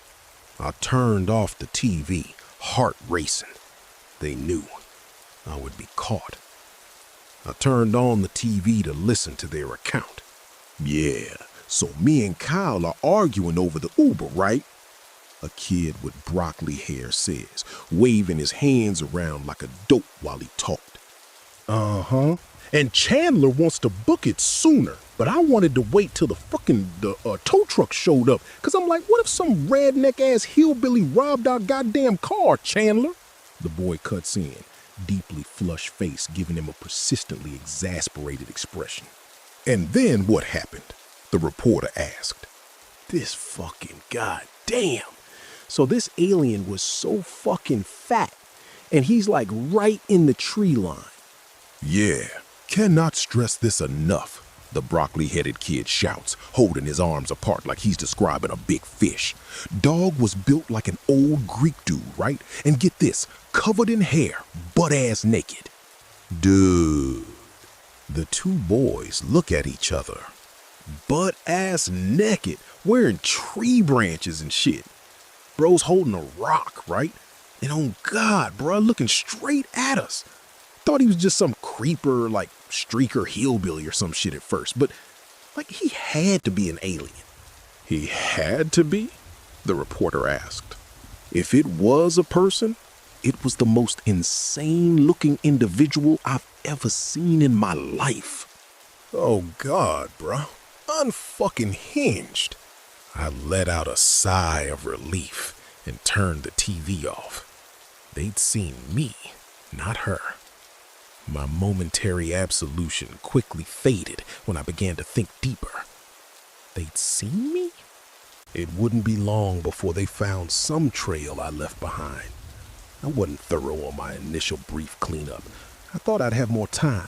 I turned off the TV, heart racing. They knew I would be caught. I turned on the TV to listen to their account. Yeah, so me and Kyle are arguing over the Uber, right? A kid with broccoli hair says, waving his hands around like a dope while he talked. Uh-huh. And Chandler wants to book it sooner, but I wanted to wait till the tow truck showed up, because I'm like, what if some redneck-ass hillbilly robbed our goddamn car, Chandler? The boy cuts in, deeply flushed face giving him a persistently exasperated expression. And then what happened? The reporter asked. This fucking goddamn. So this alien was so fucking fat, and he's like right in the tree line. Yeah, cannot stress this enough, the broccoli-headed kid shouts, holding his arms apart like he's describing a big fish. Dog was built like an old Greek dude, right? And get this, covered in hair, butt-ass naked. Dude. The two boys look at each other. Butt-ass naked, wearing tree branches and shit. Bro's holding a rock, right? And oh God, bro, looking straight at us. Thought he was just some creeper, like streaker hillbilly or some shit at first, but like he had to be an alien. He had to be? The reporter asked. If it was a person, it was the most insane-looking individual I've ever seen in my life. Oh God, bro. Unfucking hinged. I let out a sigh of relief and turned the TV off. They'd seen me, not her. My momentary absolution quickly faded when I began to think deeper. They'd seen me? It wouldn't be long before they found some trail I left behind. I wasn't thorough on my initial brief cleanup. I thought I'd have more time.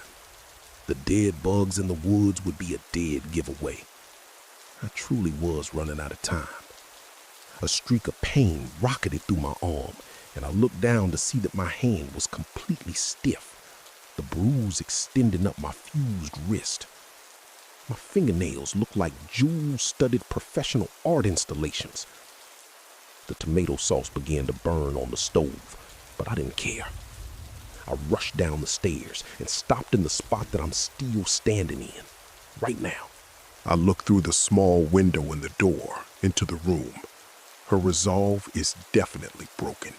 The dead bugs in the woods would be a dead giveaway. I truly was running out of time. A streak of pain rocketed through my arm, and I looked down to see that my hand was completely stiff, the bruise extending up my fused wrist. My fingernails looked like jewel-studded professional art installations. The tomato sauce began to burn on the stove, but I didn't care. I rushed down the stairs and stopped in the spot that I'm still standing in, right now. I looked through the small window in the door into the room. Her resolve is definitely broken.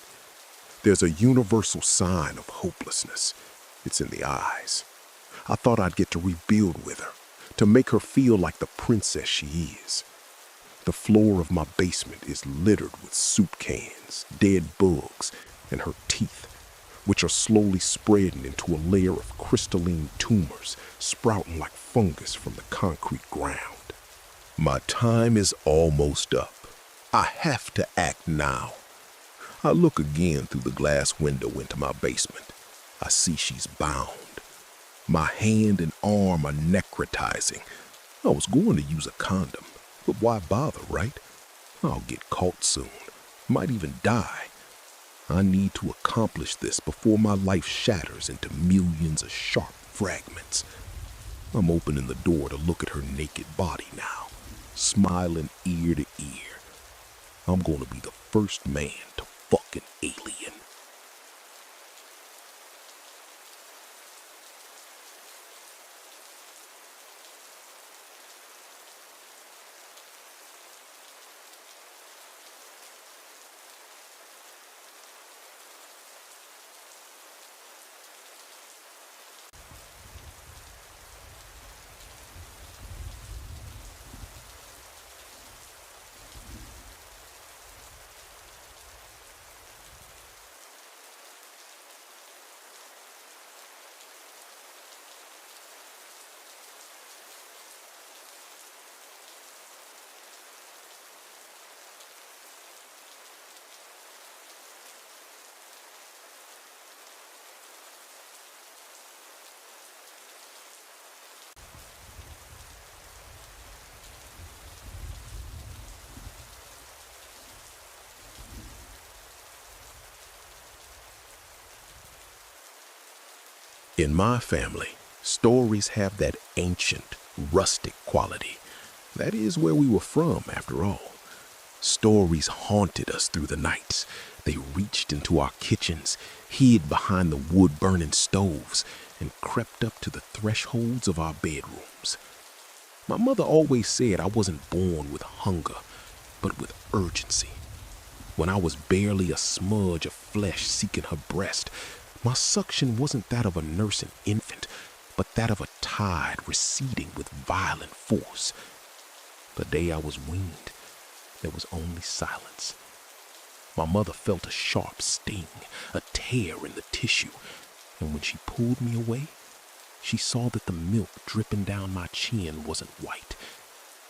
There's a universal sign of hopelessness. It's in the eyes. I thought I'd get to rebuild with her, to make her feel like the princess she is. The floor of my basement is littered with soup cans, dead bugs, and her teeth, which are slowly spreading into a layer of crystalline tumors sprouting like fungus from the concrete ground. My time is almost up. I have to act now. I look again through the glass window into my basement. I see she's bound. My hand and arm are necrotizing. I was going to use a condom, but why bother, right? I'll get caught soon, might even die. I need to accomplish this before my life shatters into millions of sharp fragments. I'm opening the door to look at her naked body now, smiling ear to ear. I'm going to be the first man to fuck an alien. In my family, stories have that ancient, rustic quality. That is where we were from, after all. Stories haunted us through the nights. They reached into our kitchens, hid behind the wood-burning stoves, and crept up to the thresholds of our bedrooms. My mother always said I wasn't born with hunger, but with urgency. When I was barely a smudge of flesh seeking her breast, my suction wasn't that of a nursing infant, but that of a tide receding with violent force. The day I was weaned, there was only silence. My mother felt a sharp sting, a tear in the tissue, and when she pulled me away, she saw that the milk dripping down my chin wasn't white.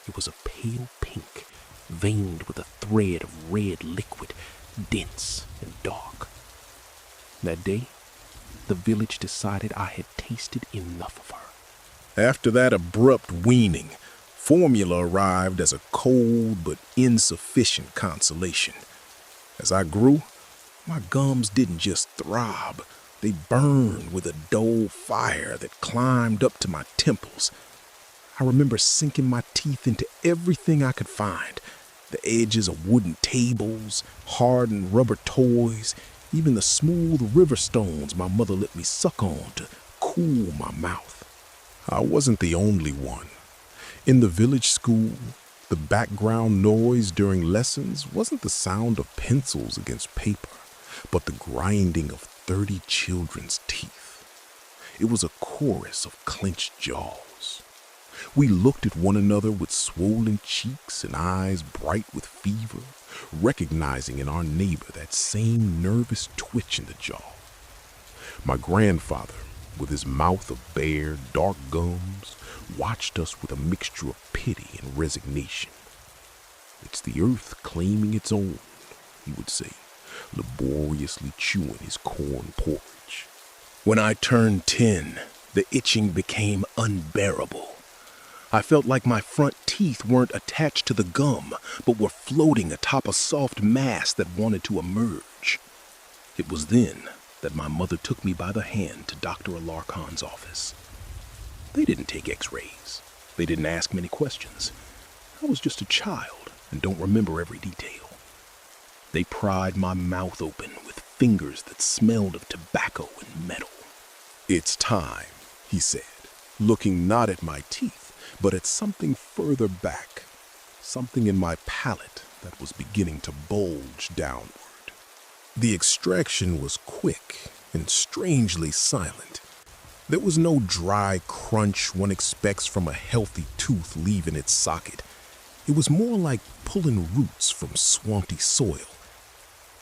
It was a pale pink, veined with a thread of red liquid, dense and dark. That day, the village decided I had tasted enough of her. After that abrupt weaning, formula arrived as a cold but insufficient consolation. As I grew, my gums didn't just throb, they burned with a dull fire that climbed up to my temples. I remember sinking my teeth into everything I could find, the edges of wooden tables, hardened rubber toys, even the smooth river stones my mother let me suck on to cool my mouth. I wasn't the only one. In the village school, the background noise during lessons wasn't the sound of pencils against paper, but the grinding of 30 children's teeth. It was a chorus of clenched jaws. We looked at one another with swollen cheeks and eyes bright with fever, recognizing in our neighbor that same nervous twitch in the jaw. My grandfather, with his mouth of bare, dark gums, watched us with a mixture of pity and resignation. "It's the earth claiming its own," he would say, laboriously chewing his corn porridge. When I turned 10, the itching became unbearable. I felt like my front teeth weren't attached to the gum, but were floating atop a soft mass that wanted to emerge. It was then that my mother took me by the hand to Dr. Alarcon's office. They didn't take x-rays. They didn't ask many questions. I was just a child and don't remember every detail. They pried my mouth open with fingers that smelled of tobacco and metal. "It's time," he said, looking not at my teeth, but at something further back, something in my palate that was beginning to bulge downward. The extraction was quick and strangely silent. There was no dry crunch one expects from a healthy tooth leaving its socket. It was more like pulling roots from swampy soil.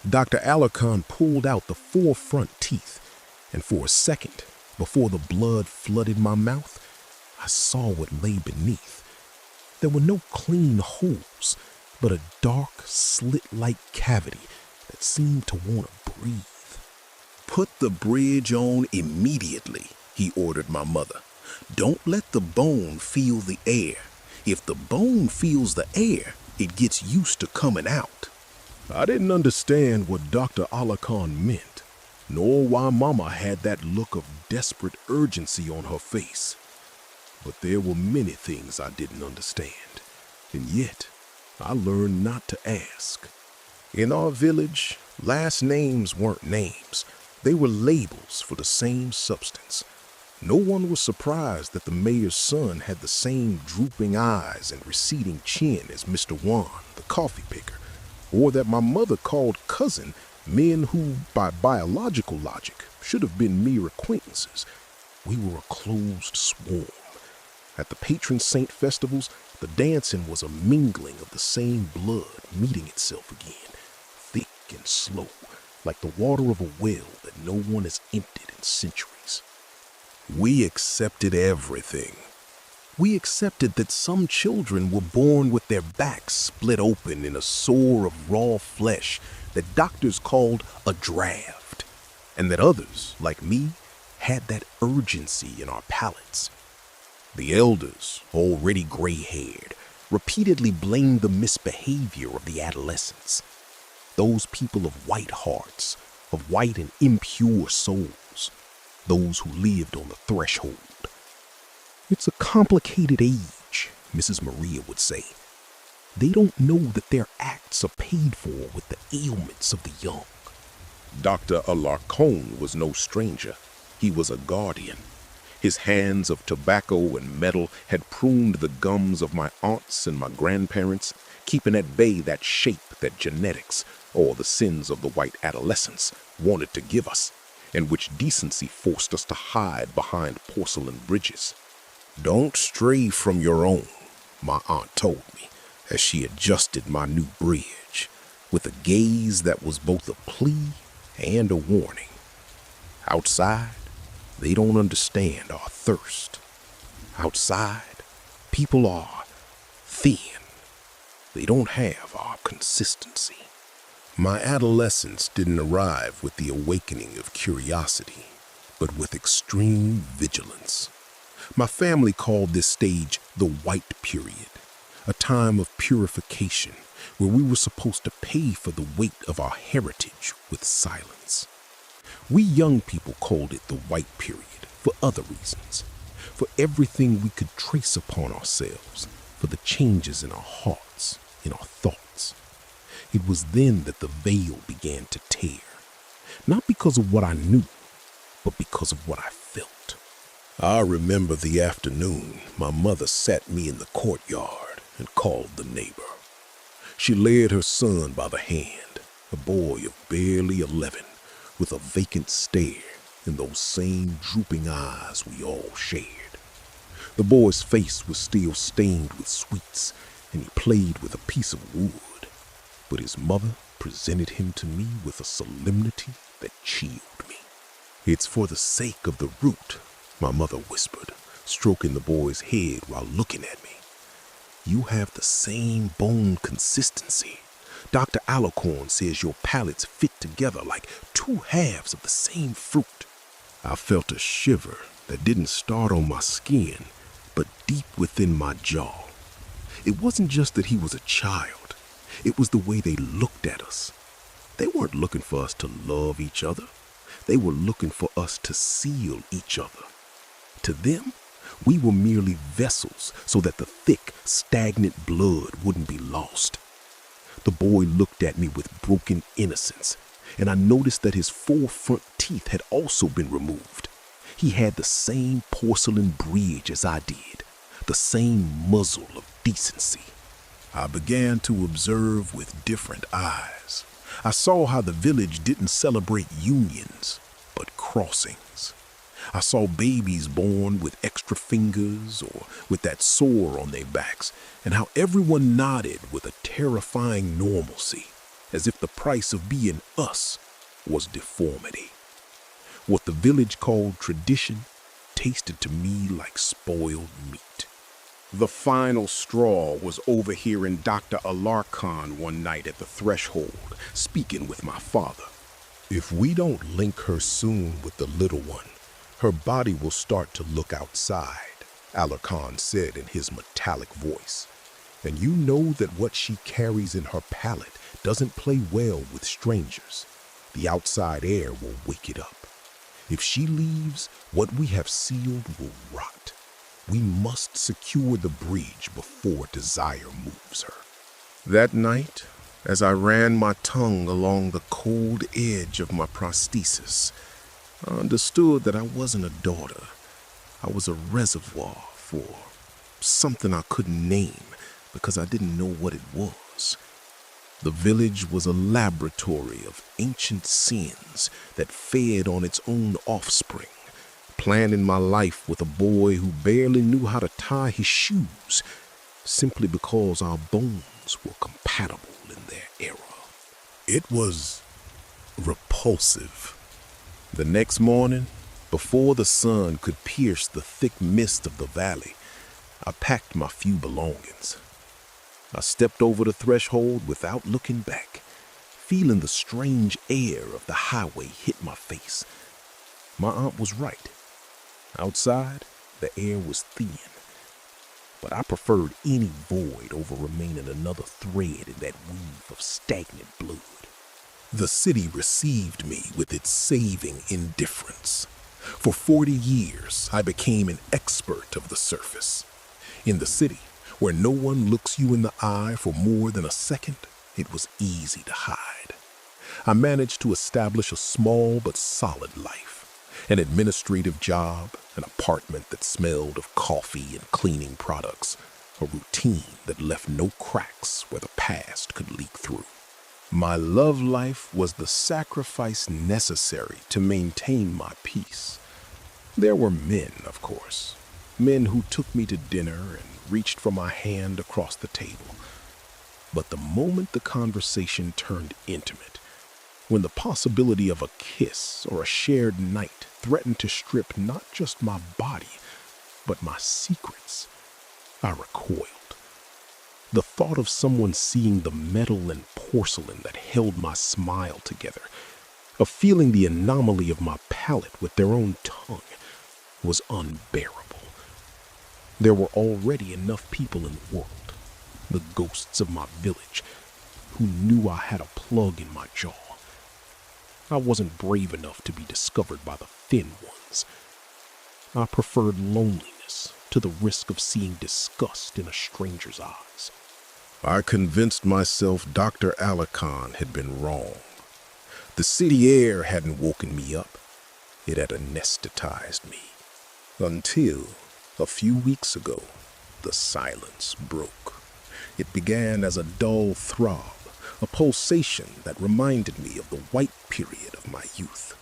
Dr. Alarcon pulled out the 4 front teeth, and for a second, before the blood flooded my mouth, I saw what lay beneath. There were no clean holes, but a dark, slit-like cavity that seemed to want to breathe. "Put the bridge on immediately," he ordered my mother. "Don't let the bone feel the air. If the bone feels the air, it gets used to coming out." I didn't understand what Dr. Alarcon meant, nor why Mama had that look of desperate urgency on her face. But there were many things I didn't understand, and yet I learned not to ask. In our village, last names weren't names. They were labels for the same substance. No one was surprised that the mayor's son had the same drooping eyes and receding chin as Mr. Juan, the coffee picker, or that my mother called cousin men who, by biological logic, should have been mere acquaintances. We were a closed swarm. At the patron saint festivals, the dancing was a mingling of the same blood meeting itself again, thick and slow, like the water of a well that no one has emptied in centuries. We accepted everything. We accepted that some children were born with their backs split open in a sore of raw flesh that doctors called a draft, and that others, like me, had that urgency in our palates. The elders, already gray-haired, repeatedly blamed the misbehavior of the adolescents. Those people of white hearts, of white and impure souls, those who lived on the threshold. It's a complicated age, Mrs. Maria would say. They don't know that their acts are paid for with the ailments of the young. Dr. Alarcon was no stranger. He was a guardian. His hands of tobacco and metal had pruned the gums of my aunts and my grandparents, keeping at bay that shape that genetics, or the sins of the white adolescents, wanted to give us, and which decency forced us to hide behind porcelain bridges. Don't stray from your own, my aunt told me, as she adjusted my new bridge, with a gaze that was both a plea and a warning. Outside, they don't understand our thirst. Outside, people are thin. They don't have our consistency. My adolescence didn't arrive with the awakening of curiosity, but with extreme vigilance. My family called this stage the white period, a time of purification where we were supposed to pay for the weight of our heritage with silence. We young people called it the white period for other reasons, for everything we could trace upon ourselves, for the changes in our hearts, in our thoughts. It was then that the veil began to tear, not because of what I knew, but because of what I felt. I remember the afternoon my mother sat me in the courtyard and called the neighbor. She led her son by the hand, a boy of barely 11, with a vacant stare and those same drooping eyes we all shared. The boy's face was still stained with sweets, and he played with a piece of wood, but his mother presented him to me with a solemnity that chilled me. It's for the sake of the root, my mother whispered, stroking the boy's head while looking at me. You have the same bone consistency. Dr. Alarcon says your palates fit together like two halves of the same fruit. I felt a shiver that didn't start on my skin, but deep within my jaw. It wasn't just that he was a child. It was the way they looked at us. They weren't looking for us to love each other. They were looking for us to seal each other. To them, we were merely vessels so that the thick, stagnant blood wouldn't be lost. The boy looked at me with broken innocence, and I noticed that his 4 front teeth had also been removed. He had the same porcelain bridge as I did, the same muzzle of decency. I began to observe with different eyes. I saw how the village didn't celebrate unions, but crossings. I saw babies born with extra fingers or with that sore on their backs, and how everyone nodded with a terrifying normalcy, as if the price of being us was deformity. What the village called tradition tasted to me like spoiled meat. The final straw was overhearing Dr. Alarcon one night at the threshold, speaking with my father. If we don't link her soon with the little one, her body will start to look outside, Alarcon said in his metallic voice. And you know that what she carries in her palate doesn't play well with strangers. The outside air will wake it up. If she leaves, what we have sealed will rot. We must secure the bridge before desire moves her. That night, as I ran my tongue along the cold edge of my prosthesis, I understood that I wasn't a daughter. I was a reservoir for something I couldn't name because I didn't know what it was. The village was a laboratory of ancient sins that fed on its own offspring, planning my life with a boy who barely knew how to tie his shoes, simply because our bones were compatible in their era. It was repulsive. The next morning, before the sun could pierce the thick mist of the valley, I packed my few belongings. I stepped over the threshold without looking back, feeling the strange air of the highway hit my face. My aunt was right. Outside, the air was thin, but I preferred any void over remaining another thread in that weave of stagnant blood. The city received me with its saving indifference. For 40 years, I became an expert of the surface. In the city, Where no one looks you in the eye for more than a second, it was easy to hide. I managed to establish a small but solid life, an administrative job, an apartment that smelled of coffee and cleaning products, a routine that left no cracks where the past could leak through. My love life was the sacrifice necessary to maintain my peace. There were men, of course, men who took me to dinner and reached for my hand across the table. But the moment the conversation turned intimate, when the possibility of a kiss or a shared night threatened to strip not just my body, but my secrets, I recoiled. The thought of someone seeing the metal and porcelain that held my smile together, of feeling the anomaly of my palate with their own tongue, was unbearable. There were already enough people in the world, the ghosts of my village, who knew I had a plug in my jaw. I wasn't brave enough to be discovered by the thin ones. I preferred loneliness to the risk of seeing disgust in a stranger's eyes. I convinced myself Dr. Alakan had been wrong. The city air hadn't woken me up. It had anesthetized me. Until, a few weeks ago, the silence broke. It began as a dull throb, a pulsation that reminded me of the white period of my youth.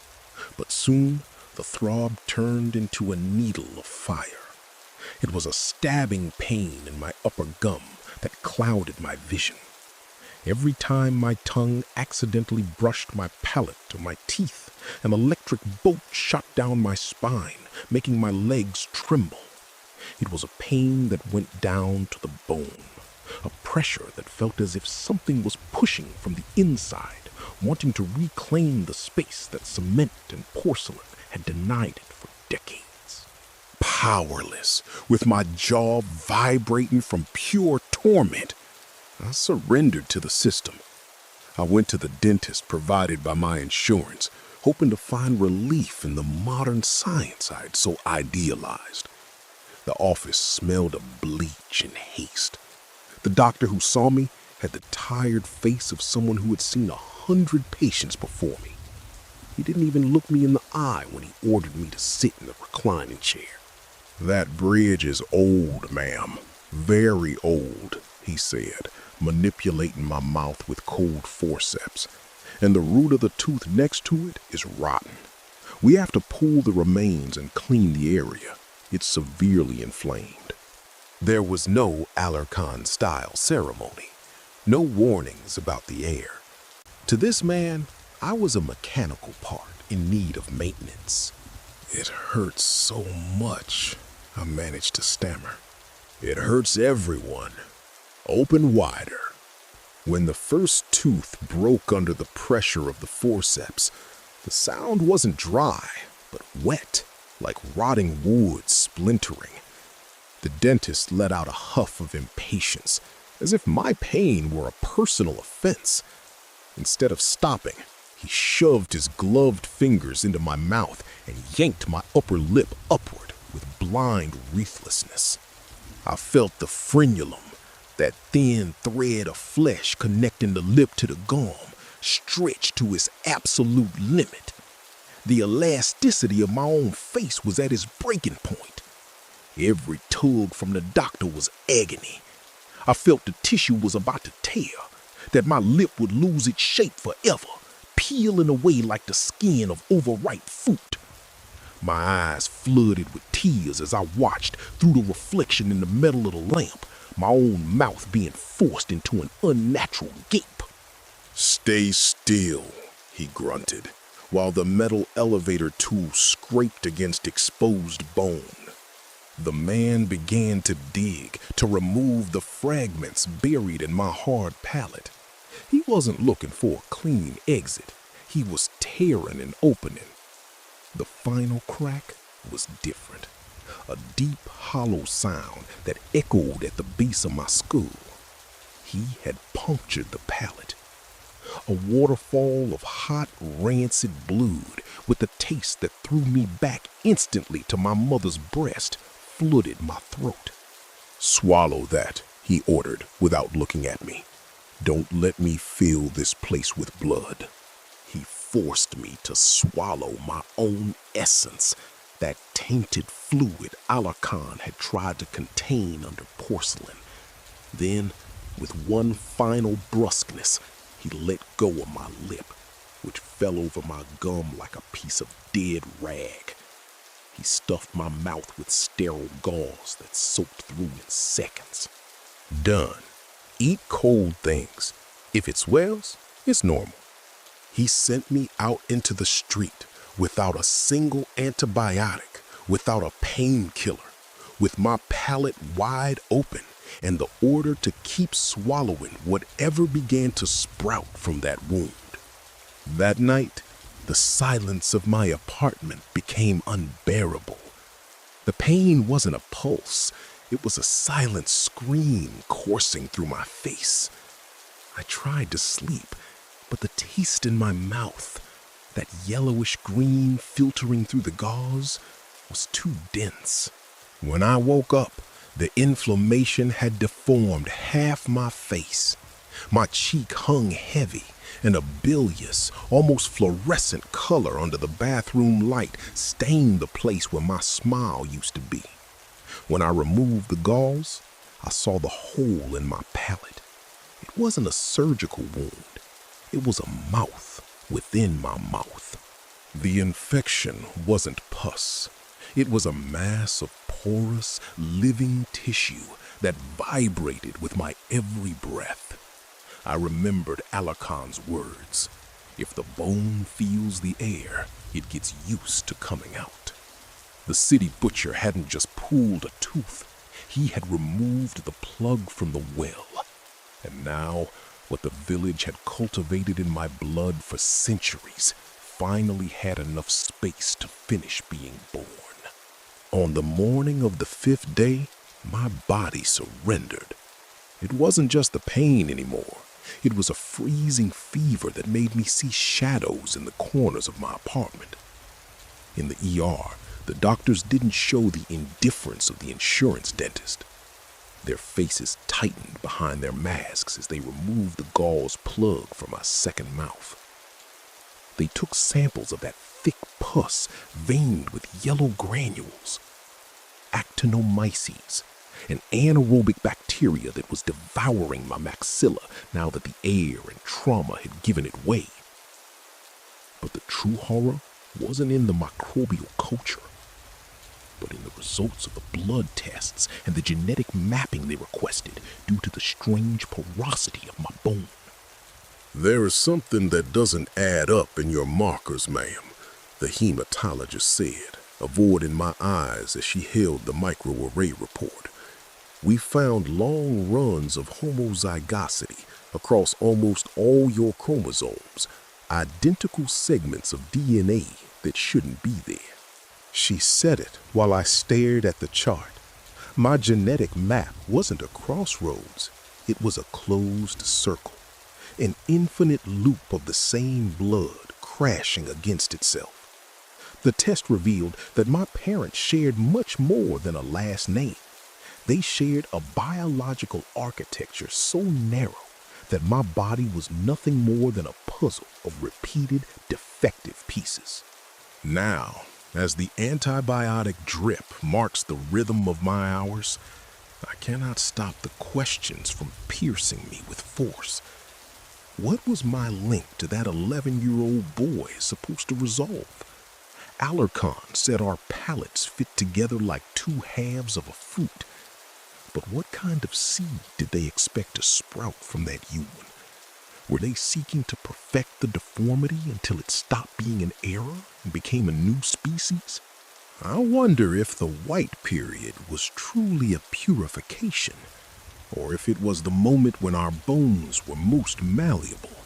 But soon, the throb turned into a needle of fire. It was a stabbing pain in my upper gum that clouded my vision. Every time my tongue accidentally brushed my palate or my teeth, an electric bolt shot down my spine, making my legs tremble. It was a pain that went down to the bone, a pressure that felt as if something was pushing from the inside, wanting to reclaim the space that cement and porcelain had denied it for decades. Powerless, with my jaw vibrating from pure torment, I surrendered to the system. I went to the dentist provided by my insurance, hoping to find relief in the modern science I had so idealized. The office smelled of bleach and haste. The doctor who saw me had the tired face of someone who had seen 100 patients before me. He didn't even look me in the eye when he ordered me to sit in the reclining chair. "That bridge is old, ma'am. Very old," he said, manipulating my mouth with cold forceps. "And the root of the tooth next to it is rotten. We have to pull the remains and clean the area. It's severely inflamed." There was no Alarcon-style ceremony, no warnings about the air. To this man, I was a mechanical part in need of maintenance. "It hurts so much," I managed to stammer. "It hurts everyone. Open wider." When the first tooth broke under the pressure of the forceps, the sound wasn't dry, but wet, like rotting wood splintering. The dentist let out a huff of impatience, as if my pain were a personal offense. Instead of stopping, he shoved his gloved fingers into my mouth and yanked my upper lip upward with blind ruthlessness. I felt the frenulum, that thin thread of flesh connecting the lip to the gum, stretched to its absolute limit. The elasticity of my own face was at its breaking point. Every tug from the doctor was agony. I felt the tissue was about to tear, that my lip would lose its shape forever, peeling away like the skin of overripe fruit. My eyes flooded with tears as I watched through the reflection in the metal of the lamp, my own mouth being forced into an unnatural gape. "Stay still," he grunted, while the metal elevator tool scraped against exposed bone. The man began to dig, to remove the fragments buried in my hard palate. He wasn't looking for a clean exit. He was tearing and opening. The final crack was different. A deep, hollow sound that echoed at the base of my skull. He had punctured the palate. A waterfall of hot, rancid blood with a taste that threw me back instantly to my mother's breast flooded my throat. "Swallow that," he ordered without looking at me. "Don't let me fill this place with blood." He forced me to swallow my own essence, that tainted fluid Alarcon had tried to contain under porcelain. Then, with one final brusqueness, he let go of my lip, which fell over my gum like a piece of dead rag. He stuffed my mouth with sterile gauze that soaked through in seconds. Done. Eat cold things. If it swells, it's normal. He sent me out into the street without a single antibiotic, without a painkiller, with my palate wide open and the order to keep swallowing whatever began to sprout from that wound. That night, the silence of my apartment became unbearable. The pain wasn't a pulse. It was a silent scream coursing through my face. I tried to sleep, but the taste in my mouth, that yellowish green filtering through the gauze, was too dense. When I woke up, the inflammation had deformed half my face. My cheek hung heavy, and a bilious, almost fluorescent color under the bathroom light stained the place where my smile used to be. When I removed the gauze, I saw the hole in my palate. It wasn't a surgical wound. It was a mouth within my mouth. The infection wasn't pus. It was a mass of porous, living tissue that vibrated with my every breath. I remembered Alarcon's words. If the bone feels the air, it gets used to coming out. The city butcher hadn't just pulled a tooth. He had removed the plug from the well. And now, what the village had cultivated in my blood for centuries finally had enough space to finish being born. On the morning of the 5th day, my body surrendered. It wasn't just the pain anymore. It was a freezing fever that made me see shadows in the corners of my apartment. In the ER, the doctors didn't show the indifference of the insurance dentist. Their faces tightened behind their masks as they removed the gauze plug from my second mouth. They took samples of that thick pus veined with yellow granules. Actinomyces, an anaerobic bacteria that was devouring my maxilla now that the air and trauma had given it way. But the true horror wasn't in the microbial culture, but in the results of the blood tests and the genetic mapping they requested due to the strange porosity of my bone. "There is something that doesn't add up in your markers, ma'am," the hematologist said, avoiding my eyes as she held the microarray report. "We found long runs of homozygosity across almost all your chromosomes, identical segments of DNA that shouldn't be there." She said it while I stared at the chart. My genetic map wasn't a crossroads. It was a closed circle, an infinite loop of the same blood crashing against itself. The test revealed that my parents shared much more than a last name. They shared a biological architecture so narrow that my body was nothing more than a puzzle of repeated defective pieces. Now, as the antibiotic drip marks the rhythm of my hours, I cannot stop the questions from piercing me with force. What was my link to that 11-year-old boy supposed to resolve? Alarcon said our palates fit together like two halves of a fruit. But what kind of seed did they expect to sprout from that human? Were they seeking to perfect the deformity until it stopped being an error and became a new species? I wonder if the white period was truly a purification, or if it was the moment when our bones were most malleable,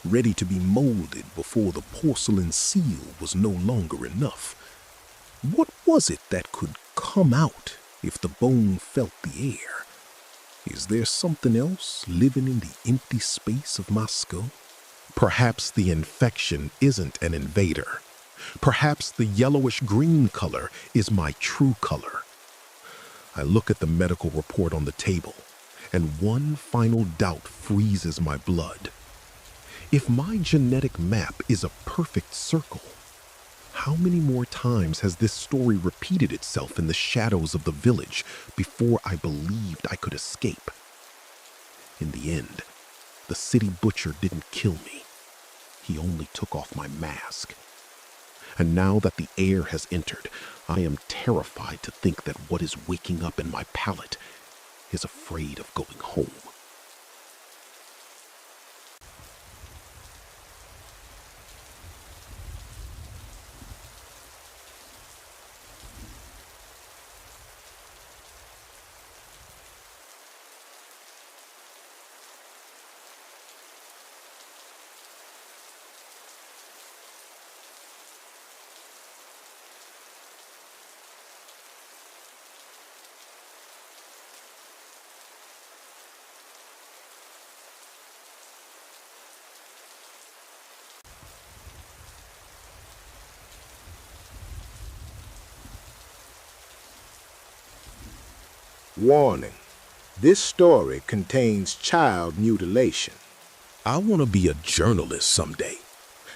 ready to be molded before the porcelain seal was no longer enough. What was it that could come out if the bone felt the air? Is there something else living in the empty space of my skull? Perhaps the infection isn't an invader. Perhaps the yellowish-green color is my true color. I look at the medical report on the table, and one final doubt freezes my blood. If my genetic map is a perfect circle, how many more times has this story repeated itself in the shadows of the village before I believed I could escape? In the end, the city butcher didn't kill me. He only took off my mask. And now that the air has entered, I am terrified to think that what is waking up in my palate is afraid of going home. Warning. This story contains child mutilation. I want to be a journalist someday.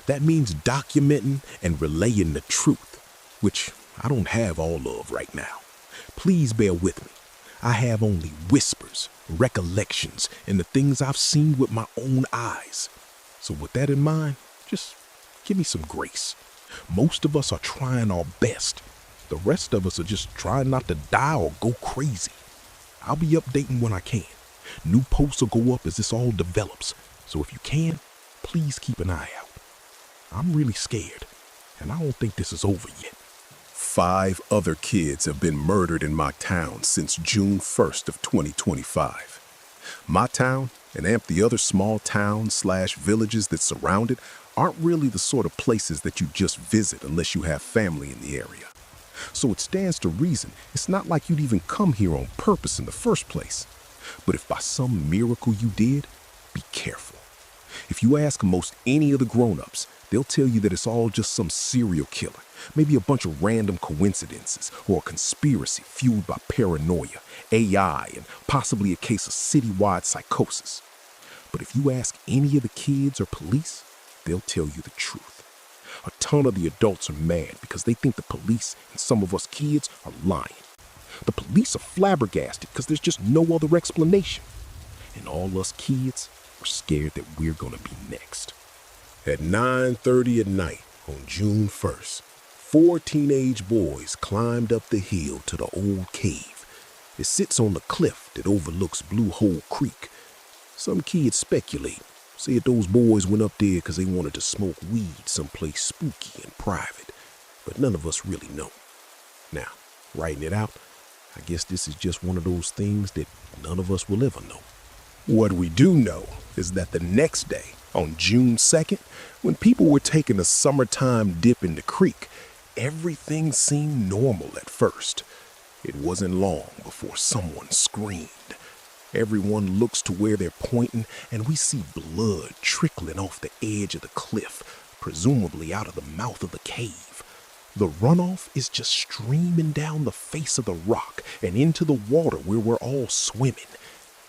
That means documenting and relaying the truth, which I don't have all of right now. Please bear with me. I have only whispers, recollections, and the things I've seen with my own eyes. So with that in mind, just give me some grace. Most of us are trying our best. The rest of us are just trying not to die or go crazy. I'll be updating when I can. New posts will go up as this all develops. So if you can, please keep an eye out. I'm really scared, and I don't think this is over yet. 5 other kids have been murdered in my town since June 1st of 2025. My town and the other small towns/villages that surround it aren't really the sort of places that you just visit unless you have family in the area. So it stands to reason it's not like you'd even come here on purpose in the first place. But if by some miracle you did, be careful. If you ask most any of the grown-ups, they'll tell you that it's all just some serial killer, maybe a bunch of random coincidences or a conspiracy fueled by paranoia, AI, and possibly a case of citywide psychosis. But if you ask any of the kids or police, they'll tell you the truth. A ton of the adults are mad because they think the police and some of us kids are lying. The police are flabbergasted because there's just no other explanation. And all us kids are scared that we're gonna be next. At 9:30 at night on June 1st, 4 teenage boys climbed up the hill to the old cave. It sits on the cliff that overlooks Blue Hole Creek. Some kids speculate, said those boys went up there because they wanted to smoke weed someplace spooky and private, but none of us really know. Now, writing it out, I guess this is just one of those things that none of us will ever know. What we do know is that the next day, on June 2nd, when people were taking a summertime dip in the creek, everything seemed normal at first. It wasn't long before someone screamed. Everyone looks to where they're pointing, and we see blood trickling off the edge of the cliff, presumably out of the mouth of the cave. The runoff is just streaming down the face of the rock and into the water where we're all swimming.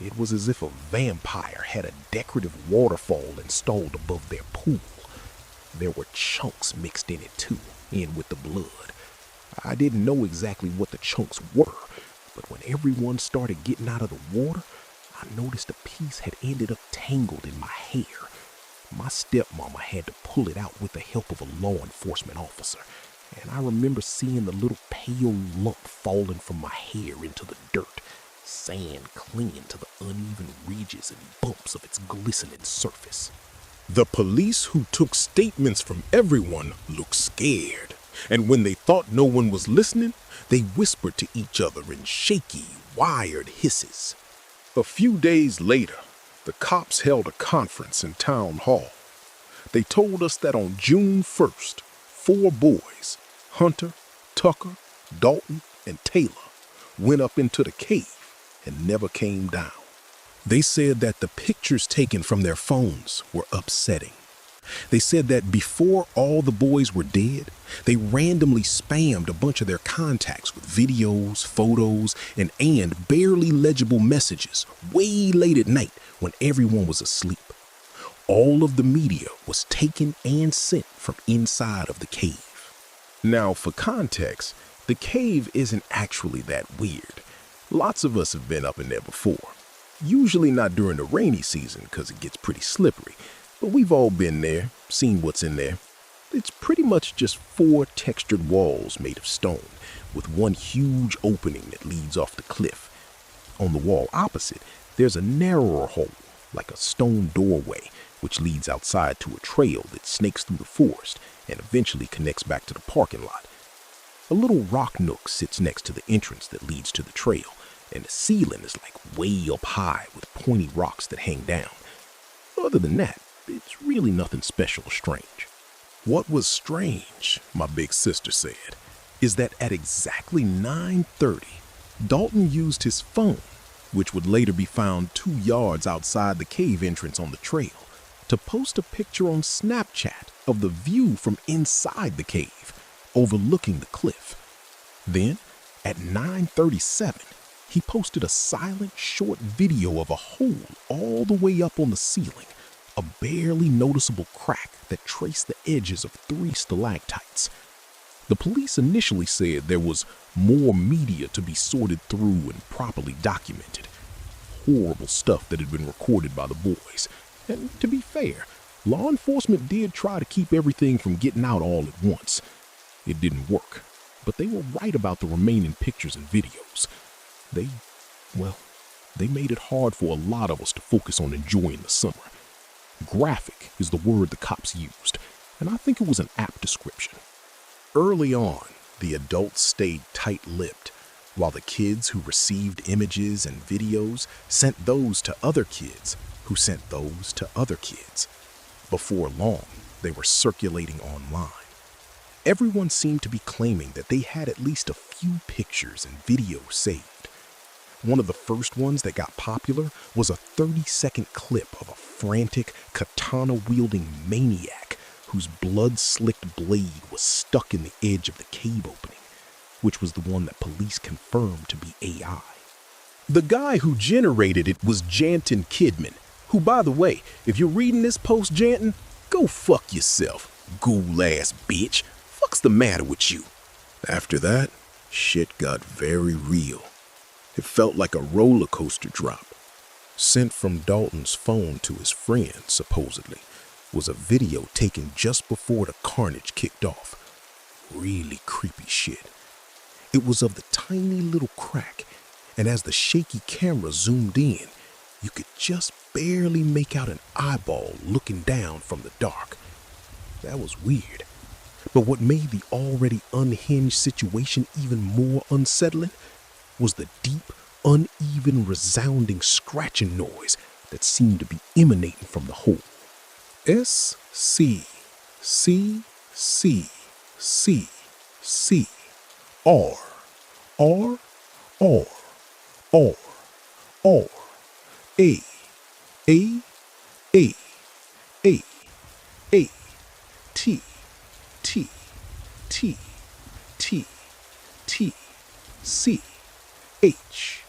It was as if a vampire had a decorative waterfall installed above their pool. There were chunks mixed in it too, in with the blood. I didn't know exactly what the chunks were, but when everyone started getting out of the water, I noticed a piece had ended up tangled in my hair. My stepmama had to pull it out with the help of a law enforcement officer, and I remember seeing the little pale lump falling from my hair into the dirt, sand clinging to the uneven ridges and bumps of its glistening surface. The police who took statements from everyone looked scared, and when they thought no one was listening, they whispered to each other in shaky, wired hisses. A few days later, the cops held a conference in town hall. They told us that on June 1st, 4 boys, Hunter, Tucker, Dalton, and Taylor, went up into the cave and never came down. They said that the pictures taken from their phones were upsetting. They said that before all the boys were dead, they randomly spammed a bunch of their contacts with videos, photos, and barely legible messages way late at night when everyone was asleep. All of the media was taken and sent from inside of the cave. Now, for context, the cave isn't actually that weird. Lots of us have been up in there before. Usually not during the rainy season because it gets pretty slippery, but we've all been there, seen what's in there. It's pretty much just 4 textured walls made of stone, with one huge opening that leads off the cliff. On the wall opposite, there's a narrower hole, like a stone doorway, which leads outside to a trail that snakes through the forest and eventually connects back to the parking lot. A little rock nook sits next to the entrance that leads to the trail, and the ceiling is like way up high with pointy rocks that hang down. Other than that, it's really nothing special or strange. What was strange, my big sister said, is that at exactly 9:30, Dalton used his phone, which would later be found 2 yards outside the cave entrance on the trail, to post a picture on Snapchat of the view from inside the cave, overlooking the cliff. Then, at 9:37, he posted a silent short video of a hole all the way up on the ceiling, a barely noticeable crack that traced the edges of 3 stalactites. The police initially said there was more media to be sorted through and properly documented. Horrible stuff that had been recorded by the boys. And to be fair, law enforcement did try to keep everything from getting out all at once. It didn't work, but they were right about the remaining pictures and videos. They made it hard for a lot of us to focus on enjoying the summer. Graphic is the word the cops used, and I think it was an apt description. Early on, the adults stayed tight-lipped, while the kids who received images and videos sent those to other kids who sent those to other kids. Before long, they were circulating online. Everyone seemed to be claiming that they had at least a few pictures and videos saved. One of the first ones that got popular was a 30-second clip of a frantic, katana-wielding maniac whose blood-slicked blade was stuck in the edge of the cave opening, which was the one that police confirmed to be AI. The guy who generated it was Janton Kidman, who, by the way, if you're reading this post, Janton, go fuck yourself, ghoul-ass bitch. Fuck's the matter with you? After that, shit got very real. It felt like a roller coaster drop. Sent from Dalton's phone to his friend, supposedly, was a video taken just before the carnage kicked off. Really creepy shit. It was of the tiny little crack, and as the shaky camera zoomed in, you could just barely make out an eyeball looking down from the dark. That was weird. But what made the already unhinged situation even more unsettling was the deep, uneven, resounding scratching noise that seemed to be emanating from the hole. S-C-C-C-C-C-R, R, R, R, R, A, A, A, A, A, T, T, T, T, T, C, H,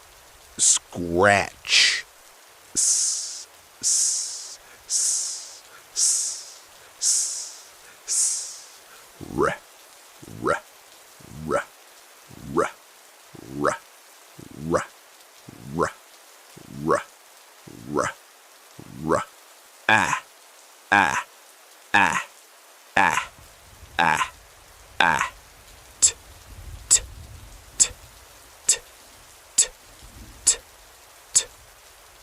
scratch, S, S, S, S, S, S, R, R, R, R, R, R, R, R, R, R, ah, ah, ah, ah, ah, ah, t, t, t, t, t, t, t,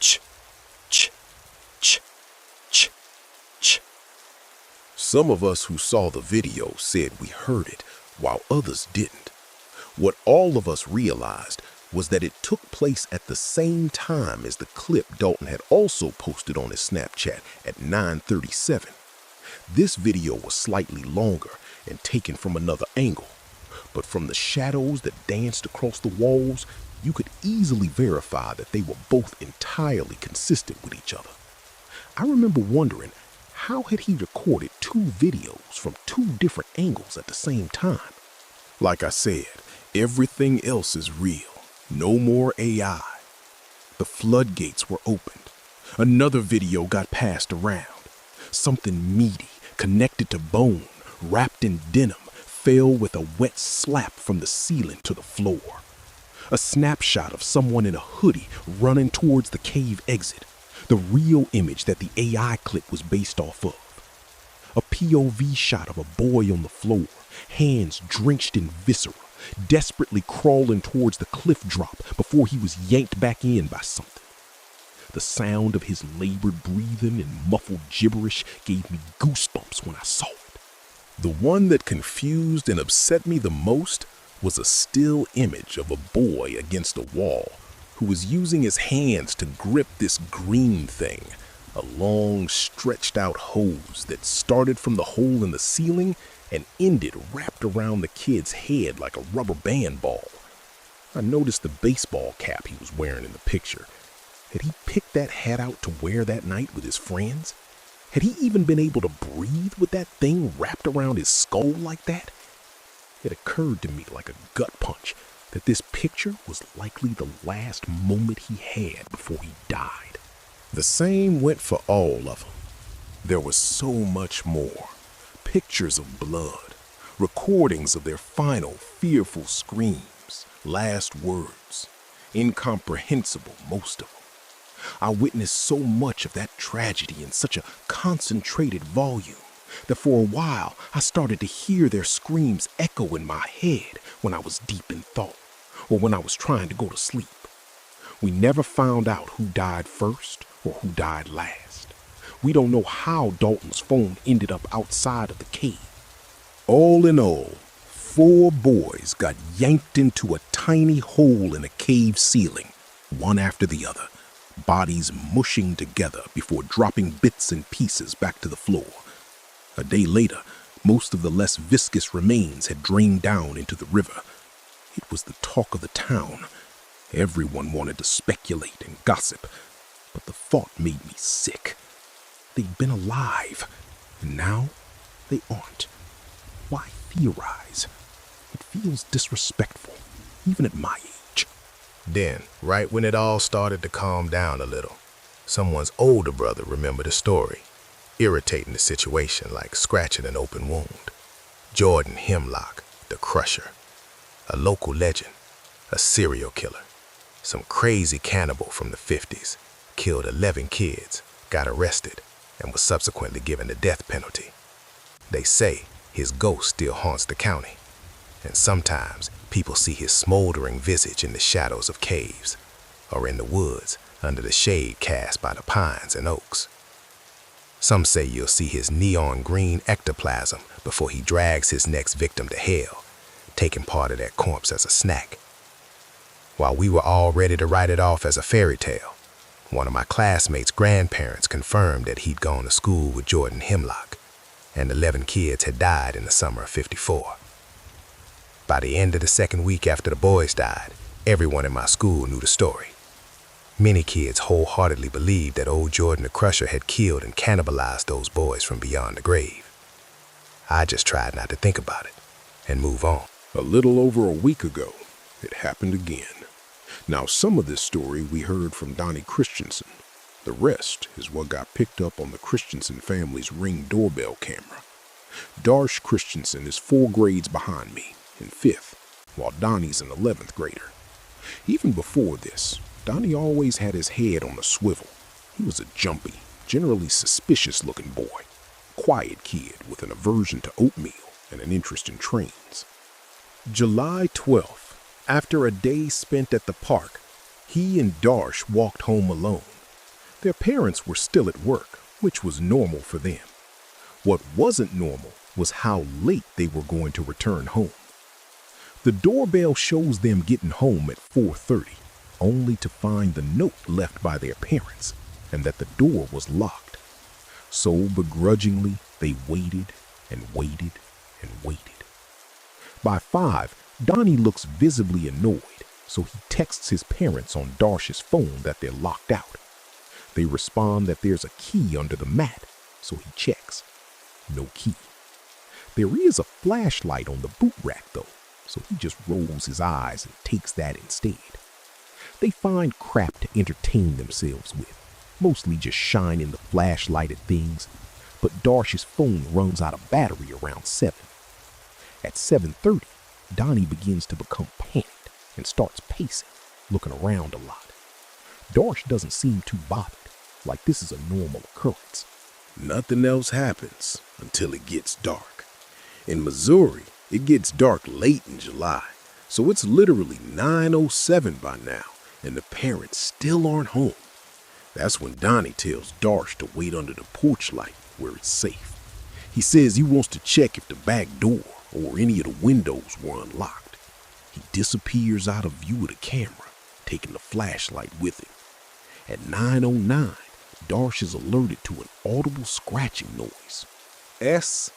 ch, ch, ch, ch, ch. Some of us who saw the video said we heard it, while others didn't. What all of us realized was that it took place at the same time as the clip Dalton had also posted on his Snapchat at 9:37. This video was slightly longer and taken from another angle, but from the shadows that danced across the walls, you could easily verify that they were both entirely consistent with each other. I remember wondering how had he recorded two videos from two different angles at the same time? Like I said, everything else is real. No more AI. The floodgates were opened. Another video got passed around. Something meaty, connected to bone, wrapped in denim, fell with a wet slap from the ceiling to the floor. A snapshot of someone in a hoodie running towards the cave exit. The real image that the AI clip was based off of. A POV shot of a boy on the floor, hands drenched in viscera, desperately crawling towards the cliff drop before he was yanked back in by something. The sound of his labored breathing and muffled gibberish gave me goosebumps when I saw it. The one that confused and upset me the most was a still image of a boy against a wall who was using his hands to grip this green thing, a long stretched out hose that started from the hole in the ceiling and ended wrapped around the kid's head like a rubber band ball. I noticed the baseball cap he was wearing in the picture. Had he picked that hat out to wear that night with his friends? Had he even been able to breathe with that thing wrapped around his skull like that? It occurred to me like a gut punch that this picture was likely the last moment he had before he died. The same went for all of them. There was so much more. Pictures of blood, recordings of their final fearful screams, last words, incomprehensible most of them. I witnessed so much of that tragedy in such a concentrated volume that for a while I started to hear their screams echo in my head when I was deep in thought or when I was trying to go to sleep. We never found out who died first or who died last. We don't know how Dalton's phone ended up outside of the cave. All in all, 4 boys got yanked into a tiny hole in a cave ceiling, one after the other, bodies mushing together before dropping bits and pieces back to the floor. A day later, most of the less viscous remains had drained down into the river. It was the talk of the town. Everyone wanted to speculate and gossip, but the thought made me sick. They'd been alive, and now they aren't. Why theorize? It feels disrespectful, even at my age. Then, right when it all started to calm down a little, someone's older brother remembered a story, irritating the situation like scratching an open wound. Jordan Hemlock, the Crusher, a local legend, a serial killer, some crazy cannibal from the 50s, killed 11 kids, got arrested, and was subsequently given the death penalty. They say his ghost still haunts the county, and sometimes people see his smoldering visage in the shadows of caves or in the woods under the shade cast by the pines and oaks. Some say you'll see his neon green ectoplasm before he drags his next victim to hell, taking part of that corpse as a snack. While we were all ready to write it off as a fairy tale, one of my classmates' grandparents confirmed that he'd gone to school with Jordan Hemlock, and 11 kids had died in the summer of '54. By the end of the second week after the boys died, everyone in my school knew the story. Many kids wholeheartedly believed that old Jordan the Crusher had killed and cannibalized those boys from beyond the grave. I just tried not to think about it and move on. A little over a week ago, it happened again. Now, some of this story we heard from Donnie Christensen. The rest is what got picked up on the Christensen family's Ring doorbell camera. Darsh Christensen is 4 grades behind me, in 5th, while Donnie's an 11th grader. Even before this, Donnie always had his head on a swivel. He was a jumpy, generally suspicious-looking boy. Quiet kid with an aversion to oatmeal and an interest in trains. July 12th, after a day spent at the park, he and Darsh walked home alone. Their parents were still at work, which was normal for them. What wasn't normal was how late they were going to return home. The doorbell shows them getting home at 4:30, only to find the note left by their parents and that the door was locked. So begrudgingly, they waited and waited and waited. By 5, Donnie looks visibly annoyed, so he texts his parents on Darsh's phone that they're locked out. They respond that there's a key under the mat, so he checks. No key. There is a flashlight on the boot rack, though, so he just rolls his eyes and takes that instead. They find crap to entertain themselves with, mostly just shining the flashlight at things, but Darsh's phone runs out of battery around 7. At 7:30, Donnie begins to become panicked and starts pacing, looking around a lot. Darsh doesn't seem too bothered, like this is a normal occurrence. Nothing else happens until it gets dark. In Missouri, it gets dark late in July, so it's literally 9:07 by now, and the parents still aren't home. That's when Donnie tells Darsh to wait under the porch light where it's safe. He says he wants to check if the back door or any of the windows were unlocked. He disappears out of view of the camera, taking the flashlight with him. At 9:09, Darsh is alerted to an audible scratching noise. S-C-C-C-C-C.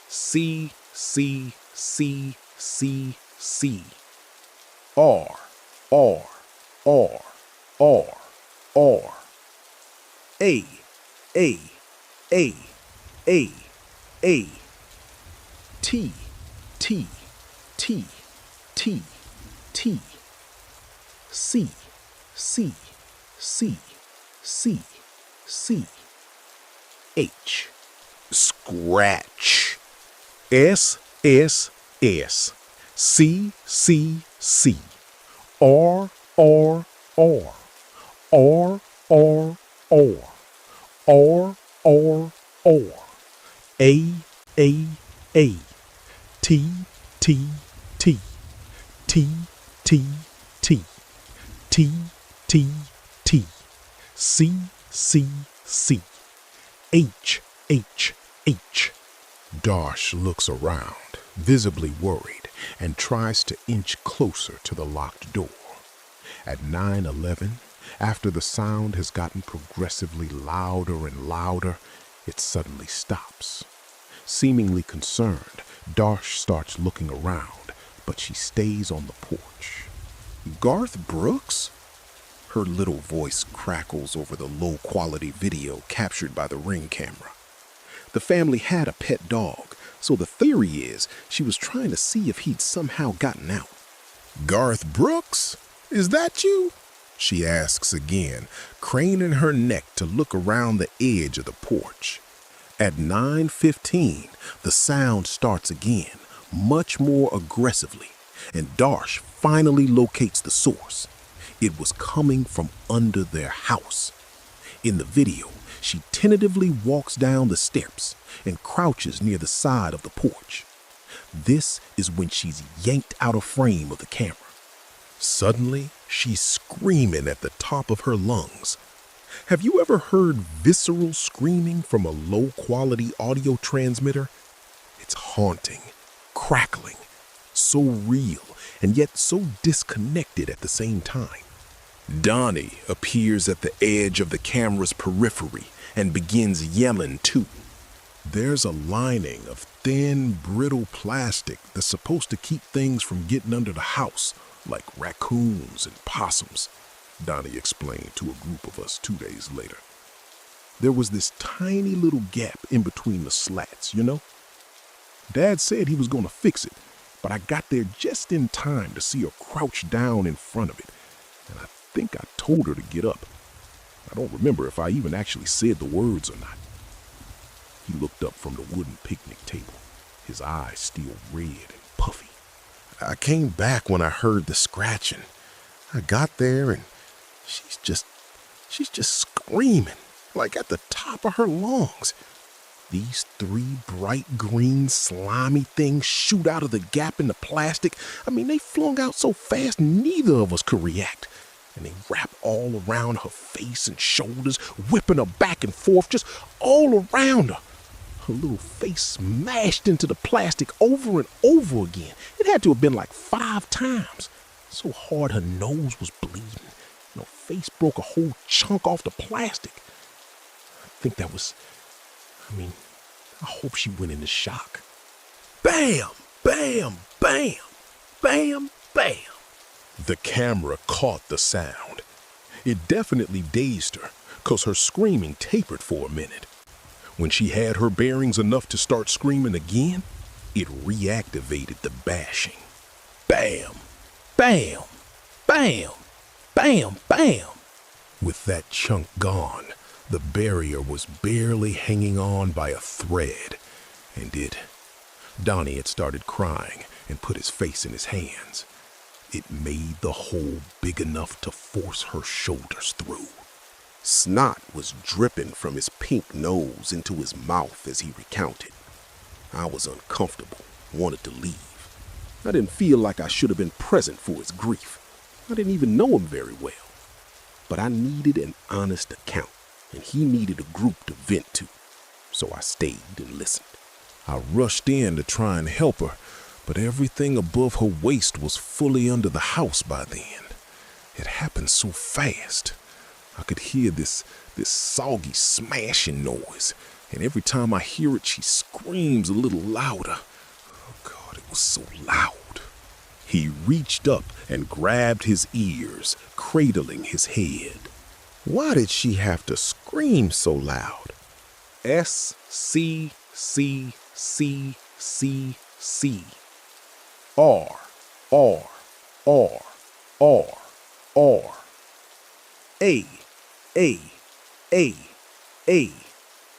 R-R-R-R-R. A. T. C. H. Scratch. S. C. R. A. T. C. H. Darsh looks around, visibly worried, and tries to inch closer to the locked door. At 9:11, after the sound has gotten progressively louder and louder, it suddenly stops. Seemingly concerned, Darsh starts looking around, but she stays on the porch. Garth Brooks? Her little voice crackles over the low-quality video captured by the Ring camera. The family had a pet dog, so the theory is she was trying to see if he'd somehow gotten out. Garth Brooks? Is that you? She asks again, craning her neck to look around the edge of the porch. At 9:15, the sound starts again, much more aggressively, and Darsh finally locates the source. It was coming from under their house. In the video, she tentatively walks down the steps and crouches near the side of the porch. This is when she's yanked out of frame of the camera. Suddenly, she's screaming at the top of her lungs. Have you ever heard visceral screaming from a low-quality audio transmitter? It's haunting, crackling, so real, and yet so disconnected at the same time. Donnie appears at the edge of the camera's periphery and begins yelling too. There's a lining of thin, brittle plastic that's supposed to keep things from getting under the house, like raccoons and possums, Donnie explained to a group of us 2 days later. There was this tiny little gap in between the slats, you know? Dad said he was going to fix it, but I got there just in time to see her crouch down in front of it, and I think I told her to get up. I don't remember if I even actually said the words or not. He looked up from the wooden picnic table, his eyes still red and puffy. I came back when I heard the scratching. I got there and she's just screaming, like at the top of her lungs. These 3 bright green slimy things shoot out of the gap in the plastic. I mean, they flung out so fast neither of us could react. And they wrap all around her face and shoulders, whipping her back and forth, just all around her. Her little face smashed into the plastic over and over again. It had to have been like 5 times. So hard her nose was bleeding. And her face broke a whole chunk off the plastic. I think that was... I hope she went into shock. Bam! Bam! Bam! Bam! Bam! The camera caught the sound. It definitely dazed her, 'cause her screaming tapered for a minute. When she had her bearings enough to start screaming again, it reactivated the bashing. Bam! Bam! Bam! Bam! Bam! With that chunk gone, the barrier was barely hanging on by a thread, and Donnie had started crying and put his face in his hands. It made the hole big enough to force her shoulders through. Snot was dripping from his pink nose into his mouth as he recounted. I was uncomfortable, wanted to leave. I didn't feel like I should have been present for his grief. I didn't even know him very well. But I needed an honest account, and he needed a group to vent to. So I stayed and listened. I rushed in to try and help her, but everything above her waist was fully under the house by then. It happened so fast. I could hear this soggy smashing noise, and every time I hear it, she screams a little louder. Oh God, it was so loud. He reached up and grabbed his ears, cradling his head. Why did she have to scream so loud? S-C-C-C-C-C. R, R, R, R, R. A, A, A, A,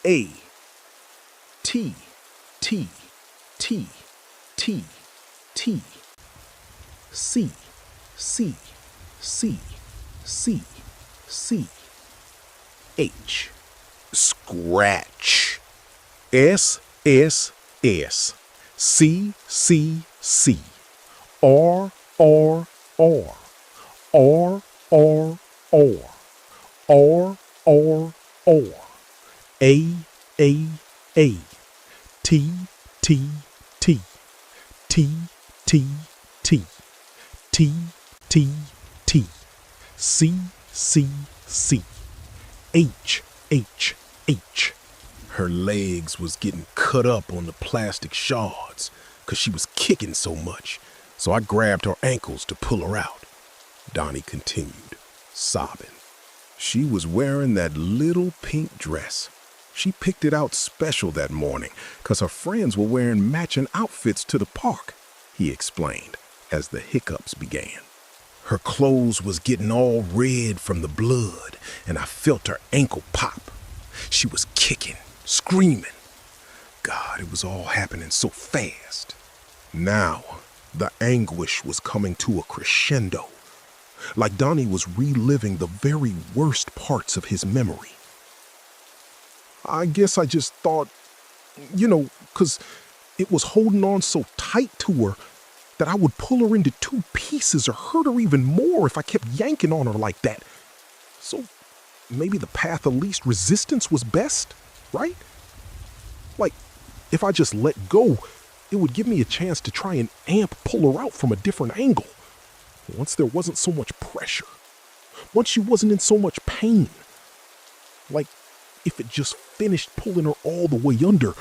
A. T, T, T, T, T. C, C, C, C, C. H. Scratch. S, S, S. C, C, C. R, R, R. R, R, R. R, R, R. A, A, A. T, T, T. T, T, T. T, T, T. C, C, C. H, H, H. Her legs was getting cut up on the plastic shards because she was kicking so much, so I grabbed her ankles to pull her out. Donnie continued, sobbing. She was wearing that little pink dress. She picked it out special that morning because her friends were wearing matching outfits to the park, he explained as the hiccups began. Her clothes was getting all red from the blood, and I felt her ankle pop. She was kicking, screaming. God, it was all happening so fast. Now, the anguish was coming to a crescendo, like Donnie was reliving the very worst parts of his memory. I guess I just thought, 'cause it was holding on so tight to her that I would pull her into two pieces or hurt her even more if I kept yanking on her like that. So maybe the path of least resistance was best, right? Like, if I just let go, it would give me a chance to try and pull her out from a different angle. Once there wasn't so much pressure. Once she wasn't in so much pain. Like, if it just finished pulling her all the way under,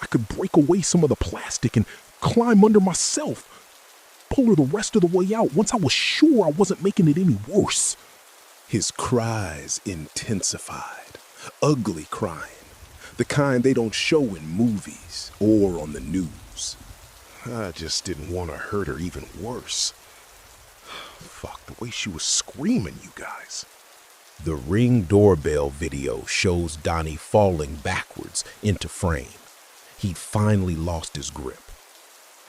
I could break away some of the plastic and climb under myself. Pull her the rest of the way out once I was sure I wasn't making it any worse. His cries intensified, ugly crying, the kind they don't show in movies or on the news. I just didn't want to hurt her even worse. Fuck, the way she was screaming, you guys. The Ring doorbell video shows Donnie falling backwards into frame. He'd finally lost his grip.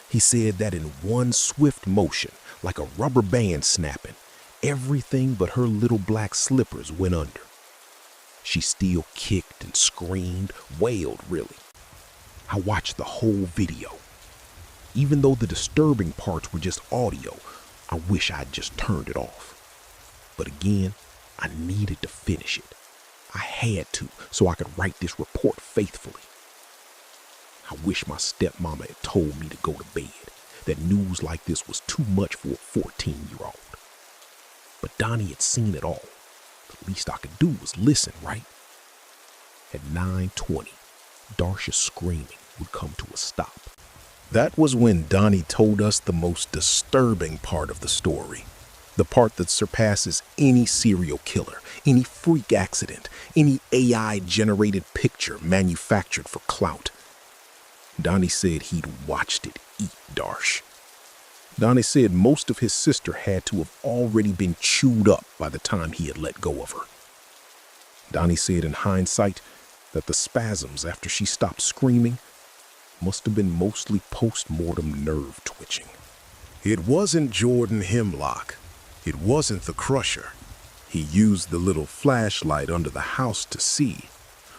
He said that in one swift motion, like a rubber band snapping, everything but her little black slippers went under. She still kicked and screamed, wailed really. I watched the whole video. Even though the disturbing parts were just audio, I wish I'd just turned it off. But again, I needed to finish it. I had to, so I could write this report faithfully. I wish my stepmama had told me to go to bed, that news like this was too much for a 14-year-old. But Donnie had seen it all. The least I could do was listen, right? At 9:20, Darsha's screaming would come to a stop. That was when Donnie told us the most disturbing part of the story. The part that surpasses any serial killer, any freak accident, any AI-generated picture manufactured for clout. Donnie said he'd watched it eat Darsh. Donnie said most of his sister had to have already been chewed up by the time he had let go of her. Donnie said in hindsight that the spasms after she stopped screaming must have been mostly post-mortem nerve twitching. It wasn't Jordan Hemlock. It wasn't the Crusher. He used the little flashlight under the house to see.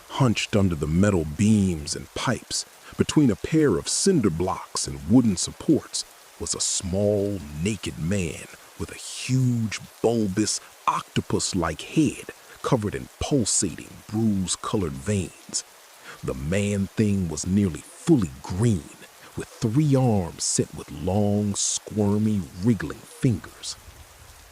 Hunched under the metal beams and pipes, between a pair of cinder blocks and wooden supports, was a small, naked man with a huge, bulbous, octopus-like head covered in pulsating, bruise-colored veins. The man-thing was nearly fully green, with 3 arms set with long, squirmy, wriggling fingers.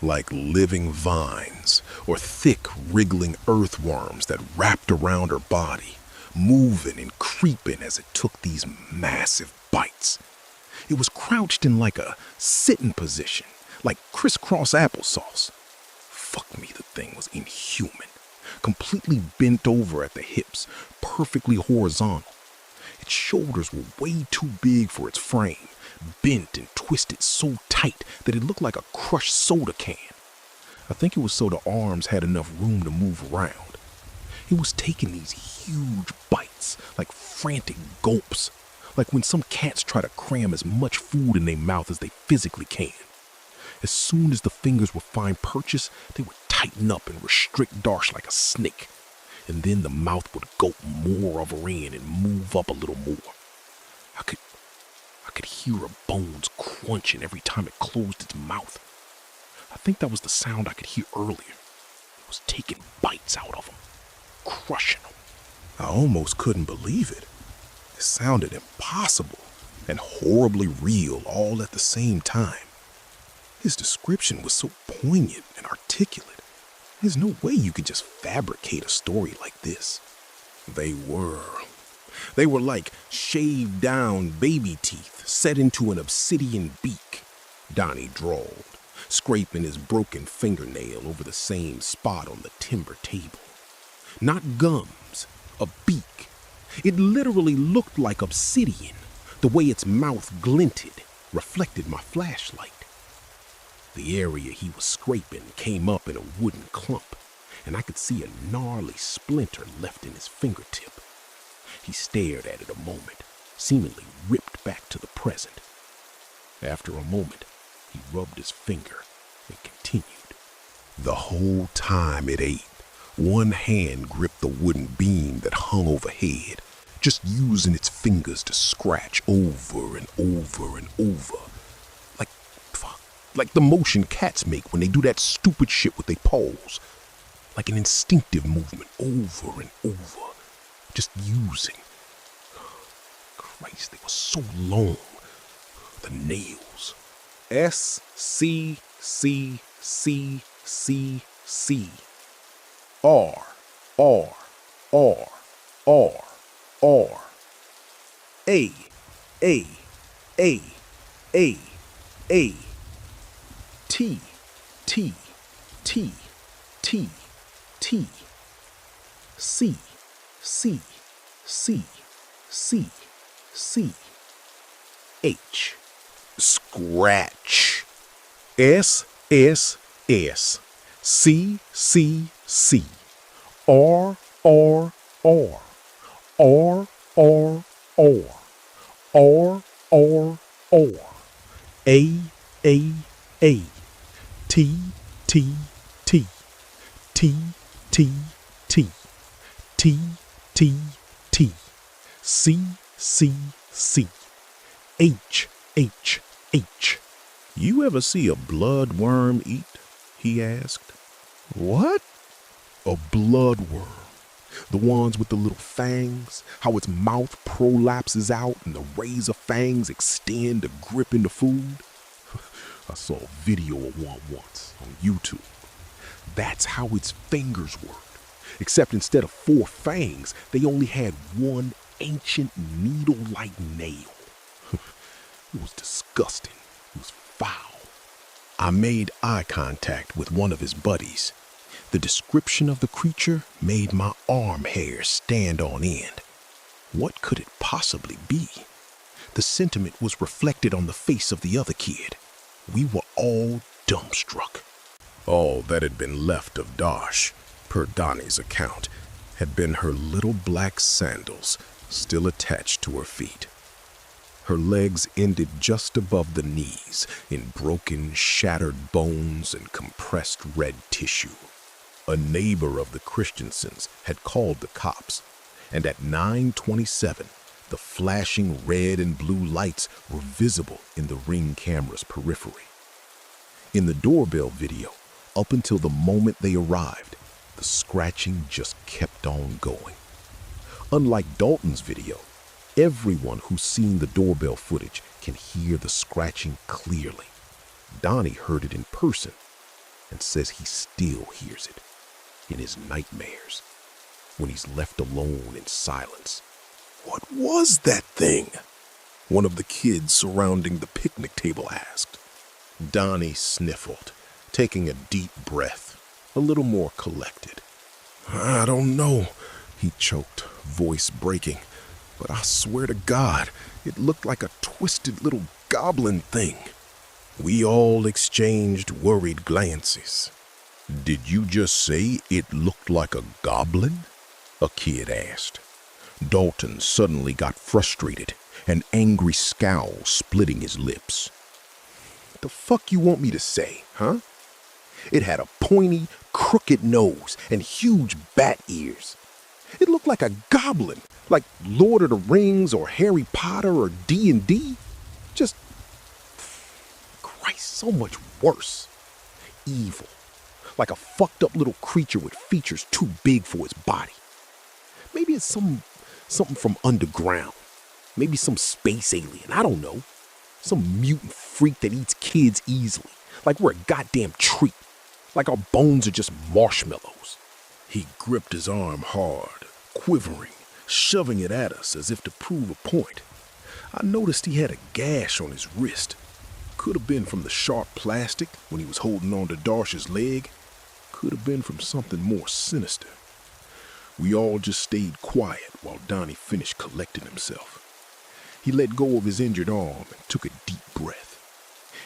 Like living vines or thick, wriggling earthworms that wrapped around her body, moving and creeping as it took these massive bites. It was crouched in like a sitting position, like crisscross applesauce. Fuck me, the thing was inhuman. Completely bent over at the hips, perfectly horizontal. Its shoulders were way too big for its frame, bent and twisted so tight that it looked like a crushed soda can. I think it was so the arms had enough room to move around. It was taking these huge bites, like frantic gulps, like when some cats try to cram as much food in their mouth as they physically can. As soon as the fingers would find purchase, they would tighten up and restrict Darsh like a snake. And then the mouth would gulp more of her in and move up a little more. I could hear her bones crunching every time it closed its mouth. I think that was the sound I could hear earlier. It was taking bites out of him, crushing him. I almost couldn't believe it. It sounded impossible and horribly real all at the same time. His description was so poignant and articulate. There's no way you could just fabricate a story like this. They were like shaved down baby teeth set into an obsidian beak, Donnie drawled, scraping his broken fingernail over the same spot on the timber table. Not gums, a beak. It literally looked like obsidian. The way its mouth glinted reflected my flashlight. The area he was scraping came up in a wooden clump, and I could see a gnarly splinter left in his fingertip. He stared at it a moment, seemingly ripped back to the present. After a moment, he rubbed his finger and continued. The whole time it ate, one hand gripped the wooden beam that hung overhead, just using its fingers to scratch over and over and over. Like the motion cats make when they do that stupid shit with their paws. Like an instinctive movement over and over. Just using. Christ, they were so long. The nails. S, C, C, C, C, C. R, R, R, R, R. A, A, A, A, A. T, T, T, T, T. C, C, C, C, C. H. Scratch. S, S, S. C, C, C. R, R, R. R, R, R. R, R, R. A, A, A. T, T, T. T, T, T. T, T, T. C, C, C. H, H, H. You ever see a bloodworm eat? He asked. What? A bloodworm. The ones with the little fangs, how its mouth prolapses out and the razor fangs extend to grip into food. I saw a video of one once on YouTube. That's how its fingers worked. Except instead of 4 fangs, they only had one ancient needle-like nail. It was disgusting. It was foul. I made eye contact with one of his buddies. The description of the creature made my arm hairs stand on end. What could it possibly be? The sentiment was reflected on the face of the other kid. We were all dumbstruck. All that had been left of Darsh, per Donnie's account, had been her little black sandals still attached to her feet. Her legs ended just above the knees in broken, shattered bones and compressed red tissue. A neighbor of the Christensens had called the cops, and at 9:27, the flashing red and blue lights were visible in the Ring camera's periphery. In the doorbell video, up until the moment they arrived, the scratching just kept on going. Unlike Dalton's video, everyone who's seen the doorbell footage can hear the scratching clearly. Donnie heard it in person and says he still hears it in his nightmares when he's left alone in silence. What was that thing? One of the kids surrounding the picnic table asked. Donnie sniffled, taking a deep breath, a little more collected. I don't know, he choked, voice breaking. But I swear to God, it looked like a twisted little goblin thing. We all exchanged worried glances. Did you just say it looked like a goblin? A kid asked. Dalton suddenly got frustrated, an angry scowl splitting his lips. The fuck you want me to say, huh? It had a pointy, crooked nose and huge bat ears. It looked like a goblin, like Lord of the Rings or Harry Potter or D&D. Just, Christ, so much worse. Evil, like a fucked up little creature with features too big for its body. Maybe it's something from underground. Maybe some space alien, I don't know. Some mutant freak that eats kids easily, like we're a goddamn treat. Like our bones are just marshmallows. He gripped his arm hard, quivering, shoving it at us as if to prove a point. I noticed he had a gash on his wrist. Could have been from the sharp plastic when he was holding on to Darsh's leg. Could have been from something more sinister. We all just stayed quiet while Donnie finished collecting himself. He let go of his injured arm and took a deep breath.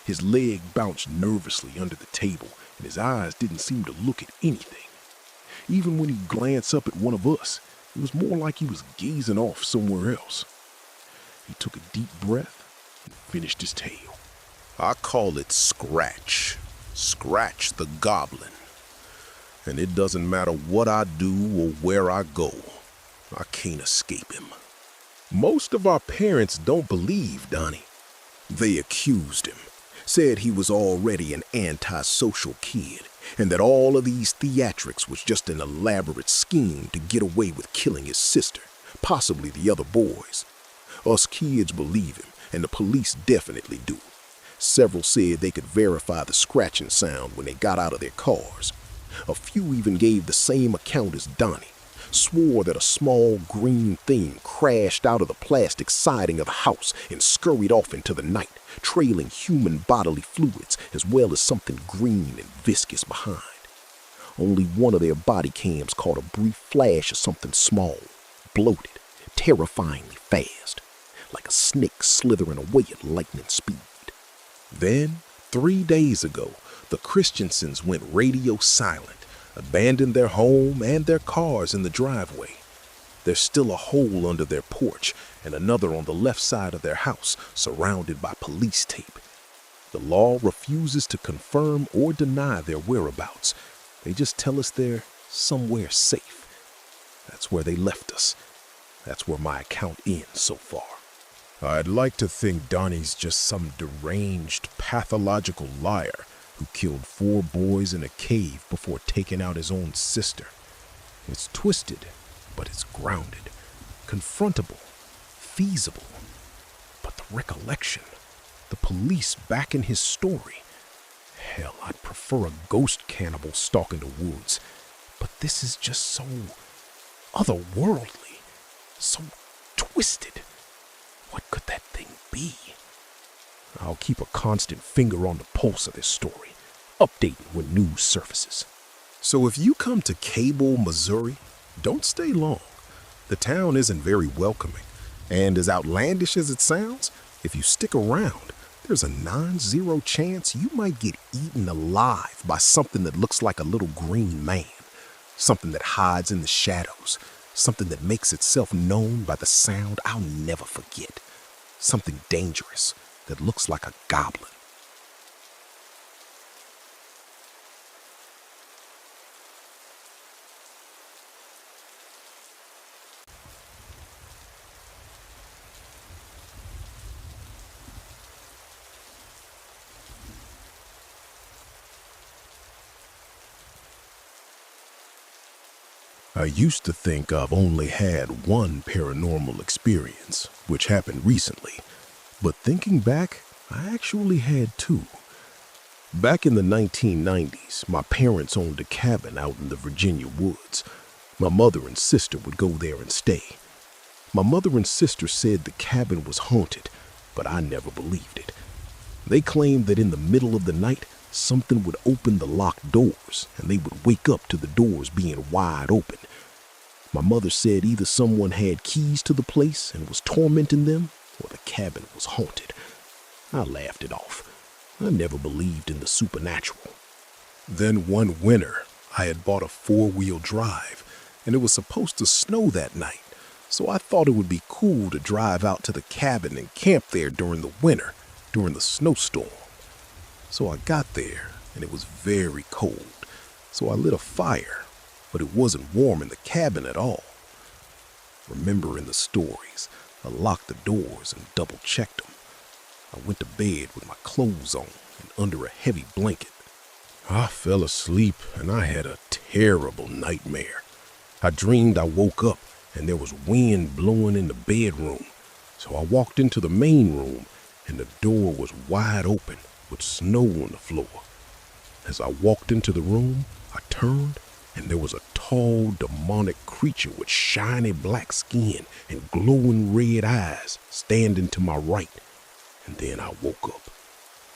His leg bounced nervously under the table, and his eyes didn't seem to look at anything. Even when he glanced up at one of us, it was more like he was gazing off somewhere else. He took a deep breath and finished his tale. I call it Scratch. Scratch the Goblin. And it doesn't matter what I do or where I go, I can't escape him. Most of our parents don't believe Donnie. They accused him, said he was already an antisocial kid, and that all of these theatrics was just an elaborate scheme to get away with killing his sister, possibly the other boys. Us kids believe him, and the police definitely do. Several said they could verify the scratching sound when they got out of their cars. A few even gave the same account as Donnie, swore that a small green thing crashed out of the plastic siding of the house and scurried off into the night, trailing human bodily fluids as well as something green and viscous behind. Only one of their body cams caught a brief flash of something small, bloated, terrifyingly fast, like a snake slithering away at lightning speed. Then, 3 days ago, the Christensens went radio silent, abandoned their home and their cars in the driveway. There's still a hole under their porch and another on the left side of their house, surrounded by police tape. The law refuses to confirm or deny their whereabouts. They just tell us they're somewhere safe. That's where they left us. That's where my account ends so far. I'd like to think Donnie's just some deranged, pathological liar who killed 4 boys in a cave before taking out his own sister. It's twisted, but it's grounded, confrontable, feasible. But the recollection, the police backing his story. Hell, I'd prefer a ghost cannibal stalking the woods. But this is just so otherworldly, so twisted. What could that thing be? I'll keep a constant finger on the pulse of this story, updating when news surfaces. So if you come to Cable, Missouri, don't stay long. The town isn't very welcoming, and as outlandish as it sounds, if you stick around, there's a non-zero chance you might get eaten alive by something that looks like a little green man, something that hides in the shadows, something that makes itself known by the sound I'll never forget, something dangerous that looks like a goblin. I used to think I've only had one paranormal experience, which happened recently, but thinking back, I actually had two. Back in the 1990s, my parents owned a cabin out in the Virginia woods. My mother and sister would go there and stay. My mother and sister said the cabin was haunted, but I never believed it. They claimed that in the middle of the night, something would open the locked doors, and they would wake up to the doors being wide open. My mother said either someone had keys to the place and was tormenting them, or the cabin was haunted. I laughed it off. I never believed in the supernatural. Then one winter, I had bought a four-wheel drive, and it was supposed to snow that night, so I thought it would be cool to drive out to the cabin and camp there during the winter, during the snowstorm. So I got there, and it was very cold, so I lit a fire, but it wasn't warm in the cabin at all. Remembering the stories, I locked the doors and double-checked them. I went to bed with my clothes on and under a heavy blanket. I fell asleep, and I had a terrible nightmare. I dreamed I woke up, and there was wind blowing in the bedroom, so I walked into the main room, and the door was wide open, with snow on the floor. As I walked into the room, I turned, and there was a tall, demonic creature with shiny black skin and glowing red eyes standing to my right. And then I woke up.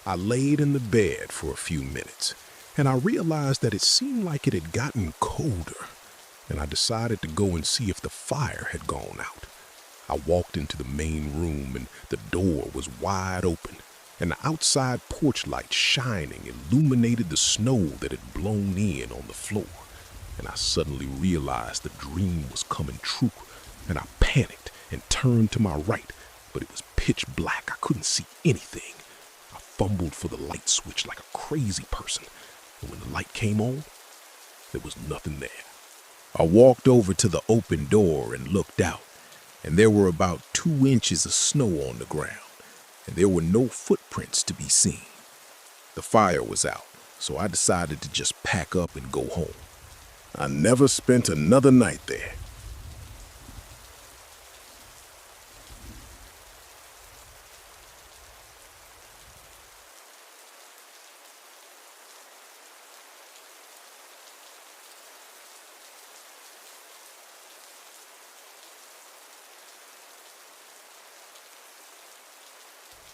I laid in the bed for a few minutes, and I realized that it seemed like it had gotten colder, and I decided to go and see if the fire had gone out. I walked into the main room, and the door was wide open, and the outside porch light shining illuminated the snow that had blown in on the floor. And I suddenly realized the dream was coming true, and I panicked and turned to my right, but it was pitch black. I couldn't see anything. I fumbled for the light switch like a crazy person, and when the light came on, there was nothing there. I walked over to the open door and looked out, and there were about 2 inches of snow on the ground, and there were no footprints to be seen. The fire was out, so I decided to just pack up and go home. I never spent another night there.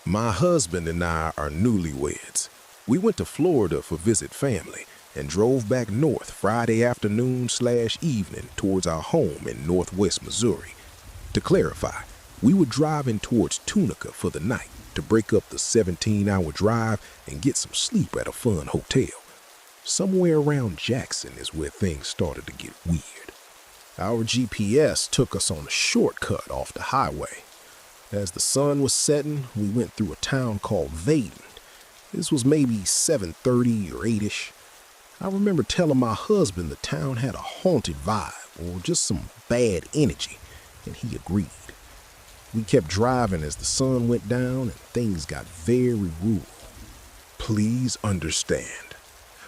My husband and I are newlyweds. We went to Florida for visit family and drove back north Friday afternoon/evening towards our home in northwest Missouri. To clarify, we were driving towards Tunica for the night to break up the 17-hour drive and get some sleep at a fun hotel. Somewhere around Jackson is where things started to get weird. Our GPS took us on a shortcut off the highway. As the sun was setting, we went through a town called Vaden. This was maybe 7:30 or 8-ish. I remember telling my husband the town had a haunted vibe or just some bad energy, and he agreed. We kept driving as the sun went down and things got very rural. Please understand,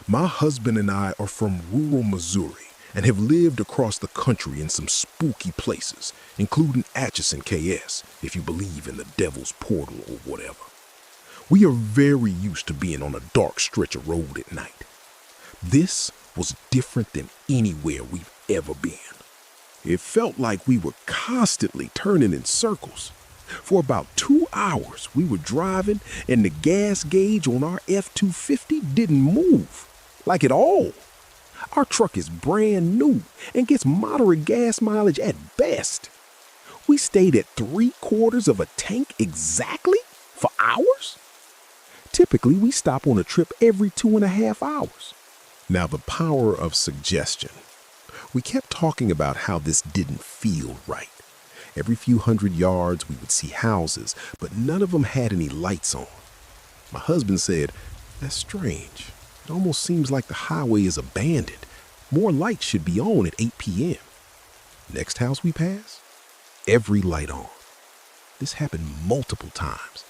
my husband and I are from rural Missouri and have lived across the country in some spooky places, including Atchison, KS, if you believe in the devil's portal or whatever. We are very used to being on a dark stretch of road at night. This was different than anywhere we've ever been. It felt like we were constantly turning in circles. For about 2 hours, we were driving, and the gas gauge on our F-250 didn't move, like at all. Our truck is brand new and gets moderate gas mileage at best. We stayed at 3/4 of a tank exactly for hours? Typically, we stop on a trip every 2.5 hours. Now, the power of suggestion. We kept talking about how this didn't feel right. Every few hundred yards, we would see houses, but none of them had any lights on. My husband said, "That's strange. It almost seems like the highway is abandoned. More lights should be on at 8 p.m. Next house we pass, every light on. This happened multiple times.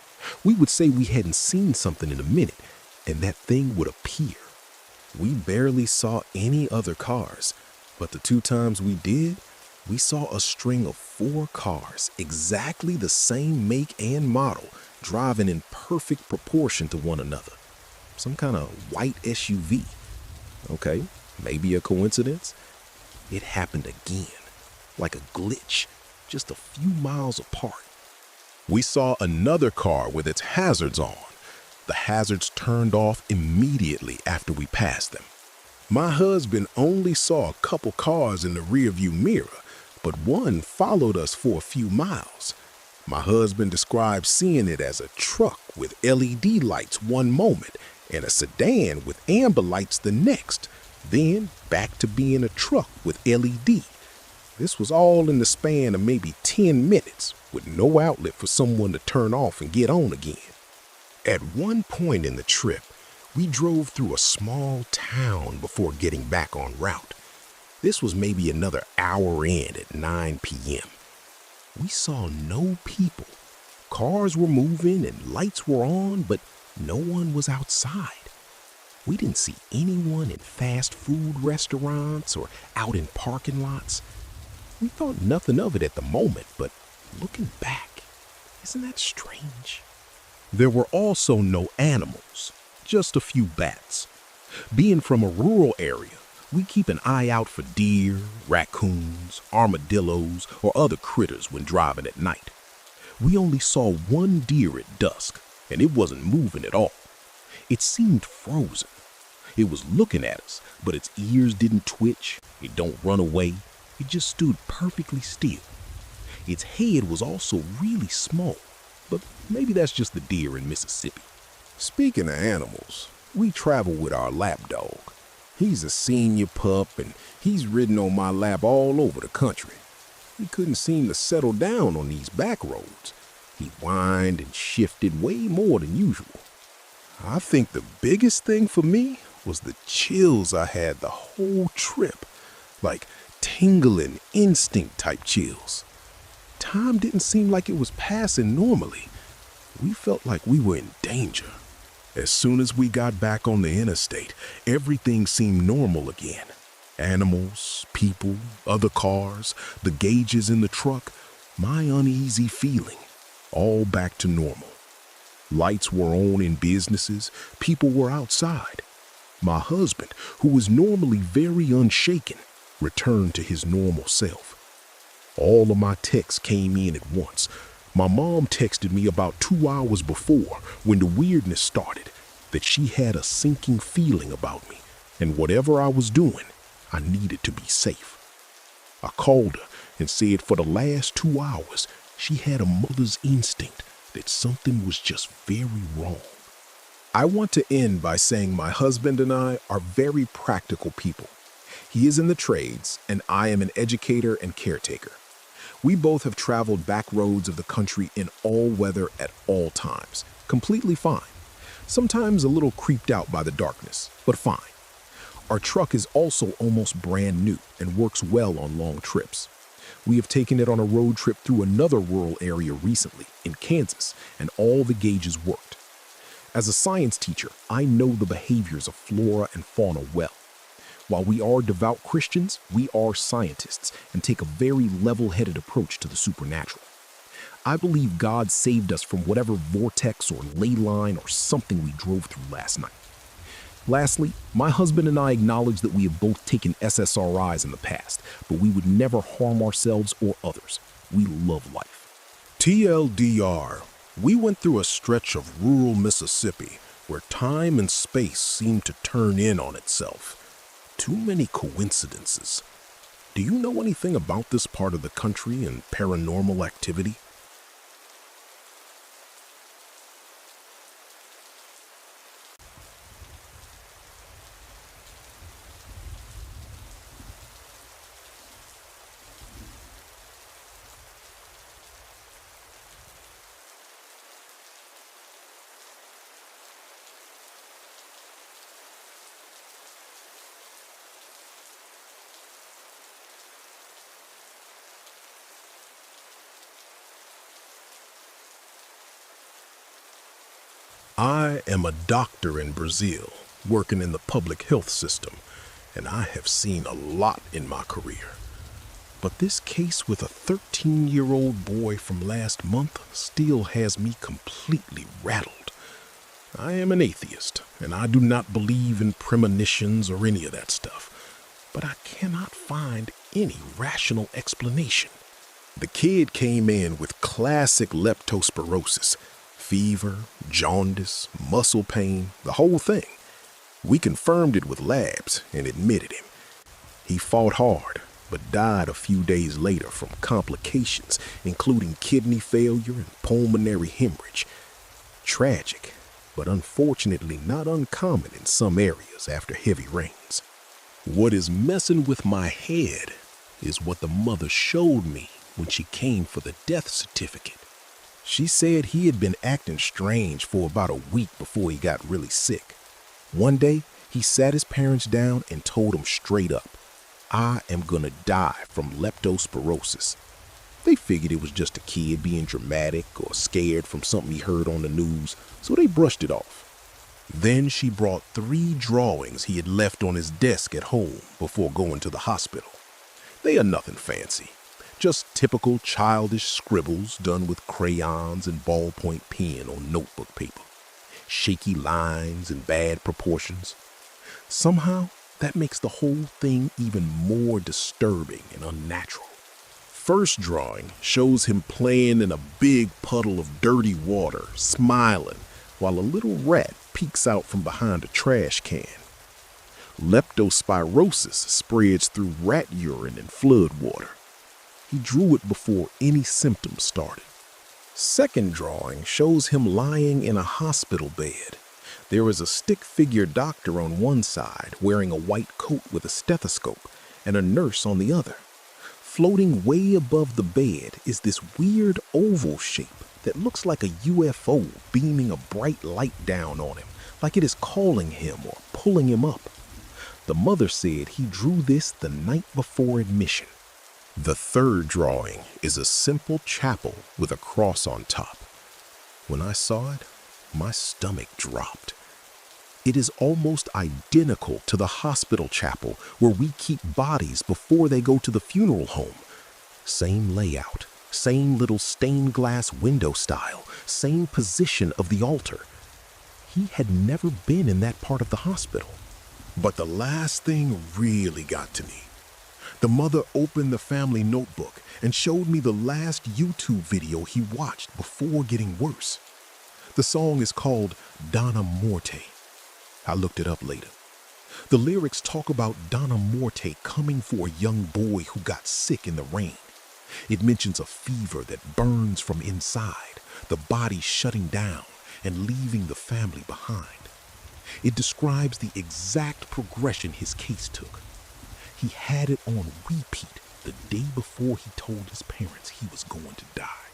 We would say we hadn't seen something in a minute, and that thing would appear. We barely saw any other cars, but the 2 times we did, we saw a string of 4 cars, exactly the same make and model, driving in perfect proportion to one another. Some kind of white SUV. Okay, maybe a coincidence? It happened again, like a glitch, just a few miles apart. We saw another car with its hazards on. The hazards turned off immediately after we passed them. My husband only saw a couple cars in the rearview mirror, but one followed us for a few miles. My husband described seeing it as a truck with LED lights one moment and a sedan with amber lights the next, then back to being a truck with LED. This was all in the span of maybe 10 minutes, with no outlet for someone to turn off and get on again. At one point in the trip, we drove through a small town before getting back on route. This was maybe another hour in at 9 p.m. We saw no people. Cars were moving and lights were on, but no one was outside. We didn't see anyone in fast food restaurants or out in parking lots. We thought nothing of it at the moment, but looking back, isn't that strange? There were also no animals, just a few bats. Being from a rural area, we keep an eye out for deer, raccoons, armadillos, or other critters when driving at night. We only saw one deer at dusk, and it wasn't moving at all. It seemed frozen. It was looking at us, but its ears didn't twitch, it don't run away, it just stood perfectly still. Its head was also really small, but maybe that's just the deer in Mississippi. Speaking of animals, we travel with our lap dog. He's a senior pup, and he's ridden on my lap all over the country. He couldn't seem to settle down on these back roads. He whined and shifted way more than usual. I think the biggest thing for me was the chills I had the whole trip, like tingling instinct type chills. Time didn't seem like it was passing normally. We felt like we were in danger. As soon as we got back on the interstate, everything seemed normal again. Animals, people, other cars, the gauges in the truck, my uneasy feeling, all back to normal. Lights were on in businesses, people were outside. My husband, who was normally very unshaken, returned to his normal self. All of my texts came in at once. My mom texted me about 2 hours before, when the weirdness started, that she had a sinking feeling about me, and whatever I was doing, I needed to be safe. I called her and said for the last 2 hours, she had a mother's instinct that something was just very wrong. I want to end by saying my husband and I are very practical people. He is in the trades, and I am an educator and caretaker. We both have traveled back roads of the country in all weather at all times, completely fine. Sometimes a little creeped out by the darkness, but fine. Our truck is also almost brand new and works well on long trips. We have taken it on a road trip through another rural area recently, in Kansas, and all the gauges worked. As a science teacher, I know the behaviors of flora and fauna well. While we are devout Christians, we are scientists and take a very level-headed approach to the supernatural. I believe God saved us from whatever vortex or ley line or something we drove through last night. Lastly, my husband and I acknowledge that we have both taken SSRIs in the past, but we would never harm ourselves or others. We love life. TLDR, we went through a stretch of rural Mississippi where time and space seemed to turn in on itself. Too many coincidences. Do you know anything about this part of the country and paranormal activity? I am a doctor in Brazil, working in the public health system, and I have seen a lot in my career. But this case with a 13-year-old boy from last month still has me completely rattled. I am an atheist, and I do not believe in premonitions or any of that stuff, but I cannot find any rational explanation. The kid came in with classic leptospirosis, fever, jaundice, muscle pain, the whole thing. We confirmed it with labs and admitted him. He fought hard, but died a few days later from complications, including kidney failure and pulmonary hemorrhage. Tragic, but unfortunately not uncommon in some areas after heavy rains. What is messing with my head is what the mother showed me when she came for the death certificate. She said he had been acting strange for about a week before he got really sick. One day, he sat his parents down and told them straight up, "I am gonna die from leptospirosis." They figured it was just a kid being dramatic or scared from something he heard on the news, so they brushed it off. Then she brought 3 drawings he had left on his desk at home before going to the hospital. They are nothing fancy. Just typical childish scribbles done with crayons and ballpoint pen on notebook paper. Shaky lines and bad proportions. Somehow, that makes the whole thing even more disturbing and unnatural. First drawing shows him playing in a big puddle of dirty water, smiling, while a little rat peeks out from behind a trash can. Leptospirosis spreads through rat urine and flood water. He drew it before any symptoms started. Second drawing shows him lying in a hospital bed. There is a stick-figure doctor on one side wearing a white coat with a stethoscope and a nurse on the other. Floating way above the bed is this weird oval shape that looks like a UFO beaming a bright light down on him, like it is calling him or pulling him up. The mother said he drew this the night before admission. The third drawing is a simple chapel with a cross on top. When I saw it, my stomach dropped. It is almost identical to the hospital chapel where we keep bodies before they go to the funeral home. Same layout, same little stained glass window style, same position of the altar. He had never been in that part of the hospital. But the last thing really got to me. The mother opened the family notebook and showed me the last YouTube video he watched before getting worse. The song is called Donna Morte. I looked it up later. The lyrics talk about Donna Morte coming for a young boy who got sick in the rain. It mentions a fever that burns from inside, the body shutting down and leaving the family behind. It describes the exact progression his case took. He had it on repeat the day before he told his parents he was going to die.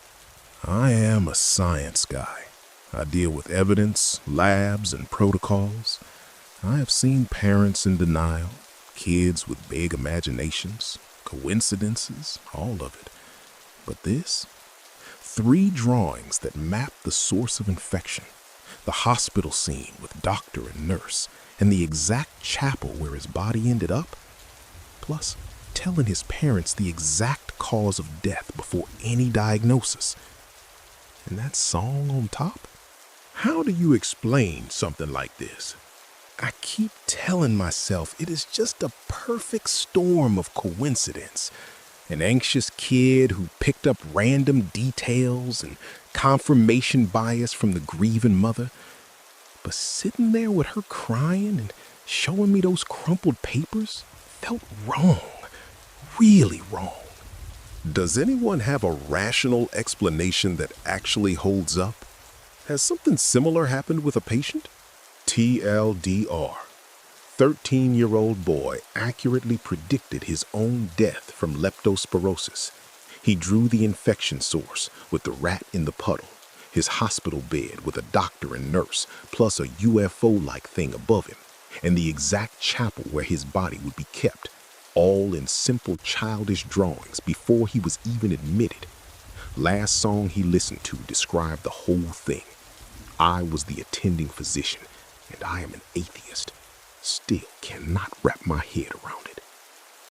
I am a science guy. I deal with evidence, labs, and protocols. I have seen parents in denial, kids with big imaginations, coincidences, all of it. But this? 3 drawings that map the source of infection, the hospital scene with doctor and nurse, and the exact chapel where his body ended up. Plus, telling his parents the exact cause of death before any diagnosis. And that song on top? How do you explain something like this? I keep telling myself it is just a perfect storm of coincidence, An anxious kid who picked up random details and confirmation bias from the grieving mother. But sitting there with her crying and showing me those crumpled papers felt wrong, really wrong. Does anyone have a rational explanation that actually holds up? Has something similar happened with a patient? TLDR. 13-year-old boy accurately predicted his own death from leptospirosis. He drew the infection source with the rat in the puddle, his hospital bed with a doctor and nurse, plus a UFO-like thing above him, and the exact chapel where his body would be kept, all in simple childish drawings before he was even admitted. Last song he listened to described the whole thing. I was the attending physician, and I am an atheist. Still cannot wrap my head around it.